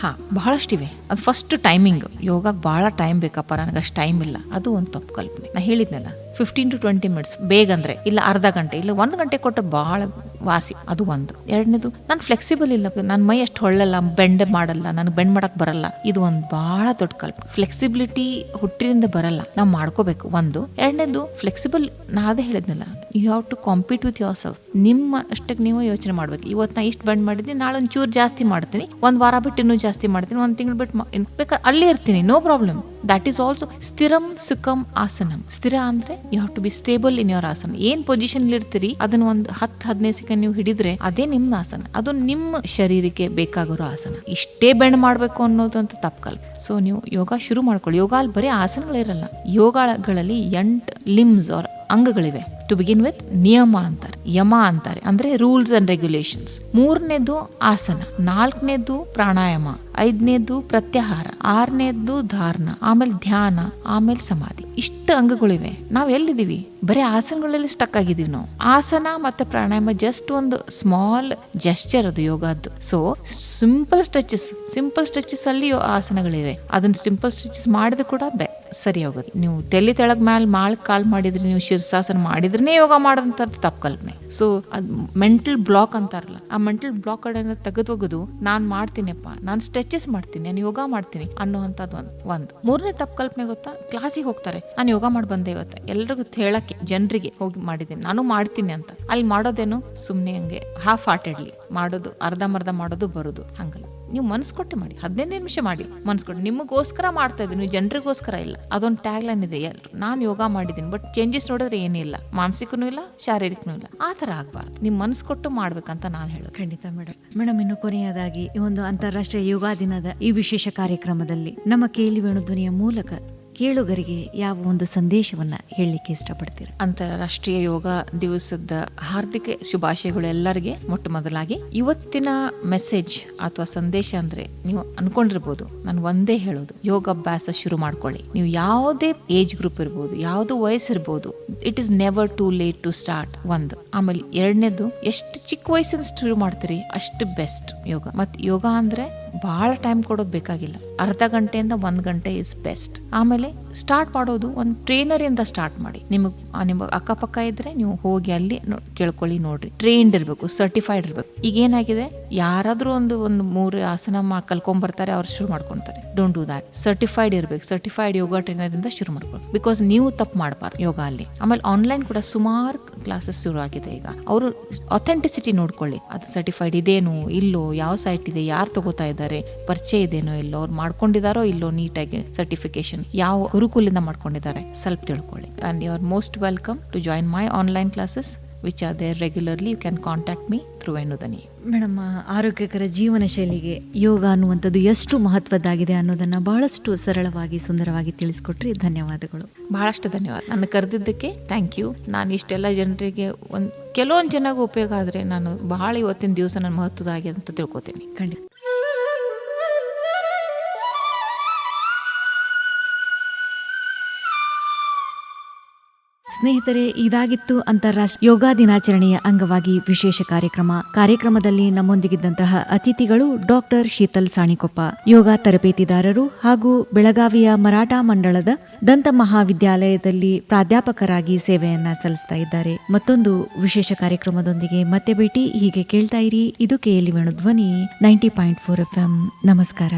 ಬಹಳಷ್ಟಿವೆ. ಅದು ಫಸ್ಟ್ ಟೈಮಿಂಗ್. ಯೋಗಕ್ಕೆ ಬಹಳ ಟೈಮ್ ಬೇಕಪ್ಪ, ನನಗೆ ಅಷ್ಟು ಟೈಮ್ ಇಲ್ಲ, ಅದು ಒಂದು ತಪ್ಪು ಕಲ್ಪನೆ. ನಾ ಹೇಳಿದ್ನಲ್ಲ 15 to 20 minutes ಬೇಗ ಅಂದರೆ, ಇಲ್ಲ ಅರ್ಧ ಗಂಟೆ, ಇಲ್ಲ 1 ಗಂಟೆ ಕೊಟ್ಟು ಭಾಳ ವಾಸಿ, ಅದು ಒಂದು. ಎರಡನೇದು, ನಾನು ಫ್ಲೆಕ್ಸಿಬಲ್ ಇಲ್ಲ, ನನ್ನ ಮೈ ಅಷ್ಟು ಹೊಳ್ಳಲ್ಲ, ಬೆಂಡ್ ಮಾಡಲ್ಲ, ನನಗೆ ಬೆಂಡ್ ಮಾಡಕ್ ಬರಲ್ಲ, ಇದು ಒಂದು ಭಾಳ ದೊಡ್ಡ ಕಲ್ಪನೆ. ಫ್ಲೆಕ್ಸಿಬಿಲಿಟಿ ಹುಟ್ಟಿನಿಂದ ಬರಲ್ಲ, ನಾವು ಮಾಡ್ಕೋಬೇಕು ಒಂದು. ಎರಡನೇದು, ಫ್ಲೆಕ್ಸಿಬಲ್ ನಾ ಅದೇ ಹೇಳಿದ್ನಲ್ಲ, you have to compete with yourself. ನಿಮ್ಮ ಅಷ್ಟಕ್ಕೆ ನೀವು ಯೋಚನೆ ಮಾಡ್ಬೇಕು. ಇವತ್ತು ನಾ ಇಷ್ಟು ಬೆಂಡ್ ಮಾಡಿದ್ದೀನಿ, ನಾಳೆ ಒಂದು ಚೂರು ಜಾಸ್ತಿ ಮಾಡ್ತೀನಿ, ಒಂದು ವಾರ ಬಿಟ್ಟು ಇನ್ನೂ ಜಾಸ್ತಿ ಮಾಡ್ತೀನಿ, ಒಂದು ತಿಂಗಳು ಬಿಟ್ಟು ಬೇಕಾದ್ರೆ ಅಲ್ಲೇ ಇರ್ತೀನಿ, no problem. That is also ಸ್ಥಿರಂ ಸುಖಂ ಆಸನಂ. ಸ್ಥಿರ ಅಂದ್ರೆ you have to be stable in your asana. ಏನ್ ಪೊಸಿಷನ್ ಇರ್ತೀರಿ ಅದನ್ನ ಒಂದು 10-15 ಸೆಕೆಂಡ್ ನೀವು ಹಿಡಿದ್ರೆ ಅದೇ ನಿಮ್ಮ ಆಸನ, ಅದು ನಿಮ್ಮ ಶರೀರಕ್ಕೆ ಬೇಕಾಗಿರೋ ಆಸನ. ಇಷ್ಟೇ ಬೆಂಡ್ ಮಾಡಬೇಕು ಅನ್ನೋದು ಅಂತ ತಪ್ಪಕಲ್ಲ. ಸೊ ನೀವು ಯೋಗ ಶುರು ಮಾಡ್ಕೊಳ್ಳಿ. ಯೋಗ ಅಲ್ಲಿ ಬರೀ ಆಸನಗಳಿರಲ್ಲ, ಯೋಗಗಳಲ್ಲಿ 8 limbs ಆರ್ ಅಂಗಗಳಿವೆ. ಟು ಬಿಗಿನ್ ವಿತ್ ನಿಯಮ ಅಂತಾರೆ, ಯಮ ಅಂತಾರೆ, ಅಂದ್ರೆ ರೂಲ್ಸ್ ಅಂಡ್ ರೆಗ್ಯುಲೇಷನ್ಸ್. 3ನೇದು ಆಸನ, 4ನೇದು ಪ್ರಾಣಾಯಾಮ, 5ನೇದು ಪ್ರತ್ಯಾಹಾರ, 6ನೇದು ಧಾರಣ, ಆಮೇಲೆ ಧ್ಯಾನ, ಆಮೇಲೆ ಸಮಾಧಿ. ಇಷ್ಟು ಅಂಗಗಳಿವೆ. ನಾವ್ ಎಲ್ಲಿದ್ದೀವಿ? ಬರೀ ಆಸನಗಳಲ್ಲಿ ಸ್ಟಕ್ ಆಗಿದೀವಿ ನಾವು. ಆಸನ ಮತ್ತೆ ಪ್ರಾಣಾಯಾಮ ಜಸ್ಟ್ ಒಂದು ಸ್ಮಾಲ್ ಜೆಸ್ಚರ್ ಅದು ಯೋಗದ್ದು. ಸೊ ಸಿಂಪಲ್ ಸ್ಟ್ರೆಚಸ್ ಅಲ್ಲಿ ಆಸನಗಳಿವೆ. ಅದನ್ನ ಸಿಂಪಲ್ ಸ್ಟ್ರೆಚಸ್ ಮಾಡಿದ್ರೆ ಕೂಡ ಸರಿ ಹೋಗುತ್ತೆ. ನೀವು ತಲೆ ತೆಳಗ್ ಮೇಲೆ ಕಾಲ್ ಮಾಡಿದ್ರೆ, ನೀವು ಶೀರ್ಷಾಸನ ಮಾಡಿದ್ರೇ ಯೋಗ ಮಾಡೋದಂತ ತಪ್ಪು ಕಲ್ಪನೆ. ಸೊ ಅದು ಮೆಂಟಲ್ ಬ್ಲಾಕ್ ಅಂತಾರಲ್ಲ, ಆ ಮೆಂಟಲ್ ಬ್ಲಾಕ್ ಕಡೆಯಿಂದ ತೆಗೆದೋಗೋದು, ನಾನ್ ಮಾಡ್ತೀನಪ್ಪ, ನಾನು ಸ್ಟ್ರೆಚಸ್ ಮಾಡ್ತೀನಿ, ನಾನು ಯೋಗ ಮಾಡ್ತೀನಿ ಅನ್ನೋವಂಥದ್ದು ಒಂದು. 3ನೇ ತಪ್ಪು ಕಲ್ಪನೆ ಗೊತ್ತಾ? ಕ್ಲಾಸಿಗೆ ಹೋಗ್ತಾರೆ, ನಾನು ಯೋಗ ಮಾಡಿ ಬಂದೆ ಇವತ್ತು, ಎಲ್ರಿಗೂ ಹೇಳಕ್ಕೆ, ಜನರಿಗೆ ಹೋಗಿ ಮಾಡಿದ್ದೀನಿ, ನಾನು ಮಾಡ್ತೀನಿ ಅಂತ. ಅಲ್ಲಿ ಮಾಡೋದೇನು ಸುಮ್ಮನೆ ಹಂಗೆ ಹಾಫ್ ಹಾರ್ಟೆಡ್ಲಿ ಮಾಡೋದು, ಅರ್ಧಂಬರ್ಧ ಮಾಡೋದು ಬರೋದು. ಹಂಗಲ್ಲ, ನೀವು ಮನಸ್ಸು ಕೊಟ್ಟು ಮಾಡಿ, 15 ನಿಮಿಷ ಮಾಡಿ, ಮನಸ್ಸು ಕೊಟ್ಟು. ನಿಮಗೋಸ್ಕರ ಮಾಡ್ತಾ ಇದ್ದೀನಿ, ನೀವು ಜನರಿಗೋಸ್ಕರ ಇಲ್ಲ. ಅದೊಂದು ಟ್ಯಾಗ್ ಲೈನ್ ಇದೆ, ಎಲ್ಲರೂ ನಾನು ಯೋಗ ಮಾಡಿದ್ದೀನಿ, ಬಟ್ ಚೇಂಜಸ್ ನೋಡಿದ್ರೆ ಏನಿಲ್ಲ, ಮಾನಸಿಕನೂ ಇಲ್ಲ, ಶಾರೀರಿಕನೂ ಇಲ್ಲ. ಆ ಥರ ಆಗಬಾರ್ದು. ನೀವು ಮನಸ್ಸು ಕೊಟ್ಟು ಮಾಡ್ಬೇಕಂತ ನಾನು ಹೇಳೋದು. ಖಂಡಿತ ಮೇಡಮ್, ಇನ್ನು ಕೊನೆಯದಾಗಿ ಈ ಒಂದು ಅಂತಾರಾಷ್ಟ್ರೀಯ ಯೋಗ ದಿನದ ಈ ವಿಶೇಷ ಕಾರ್ಯಕ್ರಮದಲ್ಲಿ ನಮ್ಮ ಕೇಳಿ ವೇಣುಧ್ವನಿಯ ಮೂಲಕ ಕೇಳುಗರಿಗೆ ಯಾವ ಒಂದು ಸಂದೇಶವನ್ನ ಹೇಳಲಿಕ್ಕೆ ಇಷ್ಟಪಡ್ತೀರಾ? ಅಂತಾರಾಷ್ಟ್ರೀಯ ಯೋಗ ದಿವಸದ ಹಾರ್ದಿಕ ಶುಭಾಶಯಗಳು ಎಲ್ಲರಿಗೆ. ಮೊಟ್ಟ ಮೊದಲಾಗಿ ಇವತ್ತಿನ ಮೆಸೇಜ್ ಅಥವಾ ಸಂದೇಶ ಅಂದ್ರೆ, ನೀವು ಅನ್ಕೊಂಡಿರ್ಬೋದು, ನಾನು ಒಂದೇ ಹೇಳೋದು, ಯೋಗಾಭ್ಯಾಸ ಶುರು ಮಾಡ್ಕೊಳ್ಳಿ. ನೀವು ಯಾವುದೇ ಏಜ್ ಗ್ರೂಪ್ ಇರ್ಬೋದು, ಯಾವ್ದು ವಯಸ್ಸಿರ್ಬೋದು, it is never too late to start. ಒಂದು. ಆಮೇಲೆ ಎರಡನೇದು, ಎಷ್ಟು ಚಿಕ್ಕ ವಯಸ್ಸಿನ ಶುರು ಮಾಡ್ತೀರಿ ಅಷ್ಟು ಬೆಸ್ಟ್ ಯೋಗ. ಮತ್ತು ಯೋಗ ಅಂದ್ರೆ ಬಹಳ ಟೈಮ್ ಕೊಡೋದು ಬೇಕಾಗಿಲ್ಲ, ಅರ್ಧ ಗಂಟೆಯಿಂದ 1 ಗಂಟೆ ಇಸ್ ಬೆಸ್ಟ್. ಆಮೇಲೆ ಸ್ಟಾರ್ಟ್ ಮಾಡೋದು ಒಂದು ಟ್ರೈನರ್ ಇಂದ ಸ್ಟಾರ್ಟ್ ಮಾಡಿ. ನಿಮ್ಮ ಅಕ್ಕಪಕ್ಕ ಇದ್ರೆ ನೀವು ಹೋಗಿ ಅಲ್ಲಿ ಕೇಳ್ಕೊಳ್ಳಿ, ನೋಡ್ರಿ. ಟ್ರೈನ್ಡ್ ಇರಬೇಕು, ಸರ್ಟಿಫೈಡ್ ಇರಬೇಕು. ಈಗ ಏನಾಗಿದೆ, ಯಾರಾದ್ರೂ ಒಂದು 3 ಆಸನ ಕಲ್ಕೊಂಡ್ಬರ್ತಾರೆ, ಅವ್ರು ಶುರು ಮಾಡ್ಕೊಂತಾರೆ. Don't do that. ಸರ್ಟಿಫೈಡ್ ಇರಬೇಕು, ಸರ್ಟಿಫೈಡ್ ಯೋಗ ಟ್ರೈನರ್ ಇಂದ ಶುರು ಮಾಡ್ಕೊಳ್ಳಿ. ಬಿಕಾಸ್ ನೀವು ತಪ್ಪು ಮಾಡಬಾರ್ದು ಯೋಗ ಅಲ್ಲಿ. ಆಮೇಲೆ ಆನ್ಲೈನ್ ಕೂಡ ಸುಮಾರು ಕ್ಲಾಸಸ್ ಶುರು ಆಗಿದೆ ಈಗ. ಅವರು ಅಥೆಂಟಿಸಿಟಿ ನೋಡ್ಕೊಳ್ಳಿ, ಅದು ಸರ್ಟಿಫೈಡ್ ಇದೇನೋ ಇಲ್ಲೋ, ಯಾವ ಸೈಟ್ ಇದೆ, ಯಾರು ತಗೋತಾ ಇದ್ದಾರೆ, ಪರಿಚಯ ಇದೇನೋ ಇಲ್ಲೋ, ಅವ್ರು ಮಾಡ್ಕೊಂಡಿದಾರೋ ಇಲ್ಲೋ ನೀಟಾಗಿ ಸರ್ಟಿಫಿಕೇಶನ್, ಯಾವ ಗುರುಕುಲಿಂದ ಮಾಡ್ಕೊಂಡಿದ್ದಾರೆ, ಸ್ವಲ್ಪ ತಿಳ್ಕೊಳ್ಳಿ. And you are most welcome to join my online classes which are there regularly. You can contact me through Venudhwani. Madam, ಆರೋಗ್ಯಕರ ಜೀವನ ಶೈಲಿಗೆ ಯೋಗ ಅನ್ನುವಂಥದ್ದು ಎಷ್ಟು ಮಹತ್ವದ್ದಾಗಿದೆ ಅನ್ನೋದನ್ನ ಬಹಳಷ್ಟು ಸರಳವಾಗಿ ಸುಂದರವಾಗಿ ತಿಳಿಸ್ಕೊಟ್ರಿ. ಧನ್ಯವಾದಗಳು. ಬಹಳಷ್ಟು ಧನ್ಯವಾದ. ನನ್ನ ಕರೆದಿದ್ದಕ್ಕೆ ಥ್ಯಾಂಕ್ ಯು. ನಾನು ಇಷ್ಟೆಲ್ಲ ಜನರಿಗೆ ಕೆಲವೊಂದು ಜನಕ್ಕೆ ಉಪಯೋಗ ಆದರೆ ನಾನು ಬಹಳ ಇವತ್ತಿನ ದಿವಸ ನನ್ನ ಮಹತ್ವದಾಗಿದೆ ಅಂತ ತಿಳ್ಕೊತೀನಿ. ಖಂಡಿತ. ಸ್ನೇಹಿತರೆ, ಇದಾಗಿತ್ತು ಅಂತಾರಾಷ್ಟ್ರೀಯ ಯೋಗ ದಿನಾಚರಣೆಯ ಅಂಗವಾಗಿ ವಿಶೇಷ ಕಾರ್ಯಕ್ರಮದಲ್ಲಿ ನಮ್ಮೊಂದಿಗಿದ್ದಂತಹ ಅತಿಥಿಗಳು ಡಾಕ್ಟರ್ ಶೀತಲ್ ಸಾಣಿಕೊಪ್ಪ, ಯೋಗ ತರಬೇತಿದಾರರು ಹಾಗೂ ಬೆಳಗಾವಿಯ ಮರಾಠಾ ಮಂಡಳದ ದಂತ ಮಹಾವಿದ್ಯಾಲಯದಲ್ಲಿ ಪ್ರಾಧ್ಯಾಪಕರಾಗಿ ಸೇವೆಯನ್ನ ಸಲ್ಲಿಸ್ತಾ ಇದ್ದಾರೆ. ಮತ್ತೊಂದು ವಿಶೇಷ ಕಾರ್ಯಕ್ರಮದೊಂದಿಗೆ ಮತ್ತೆ ಭೇಟಿ. ಹೀಗೆ ಕೇಳ್ತಾ ಇರಿ. ಇದು KLE ವೇಣುಧ್ವನಿ 90.4 FM. ನಮಸ್ಕಾರ.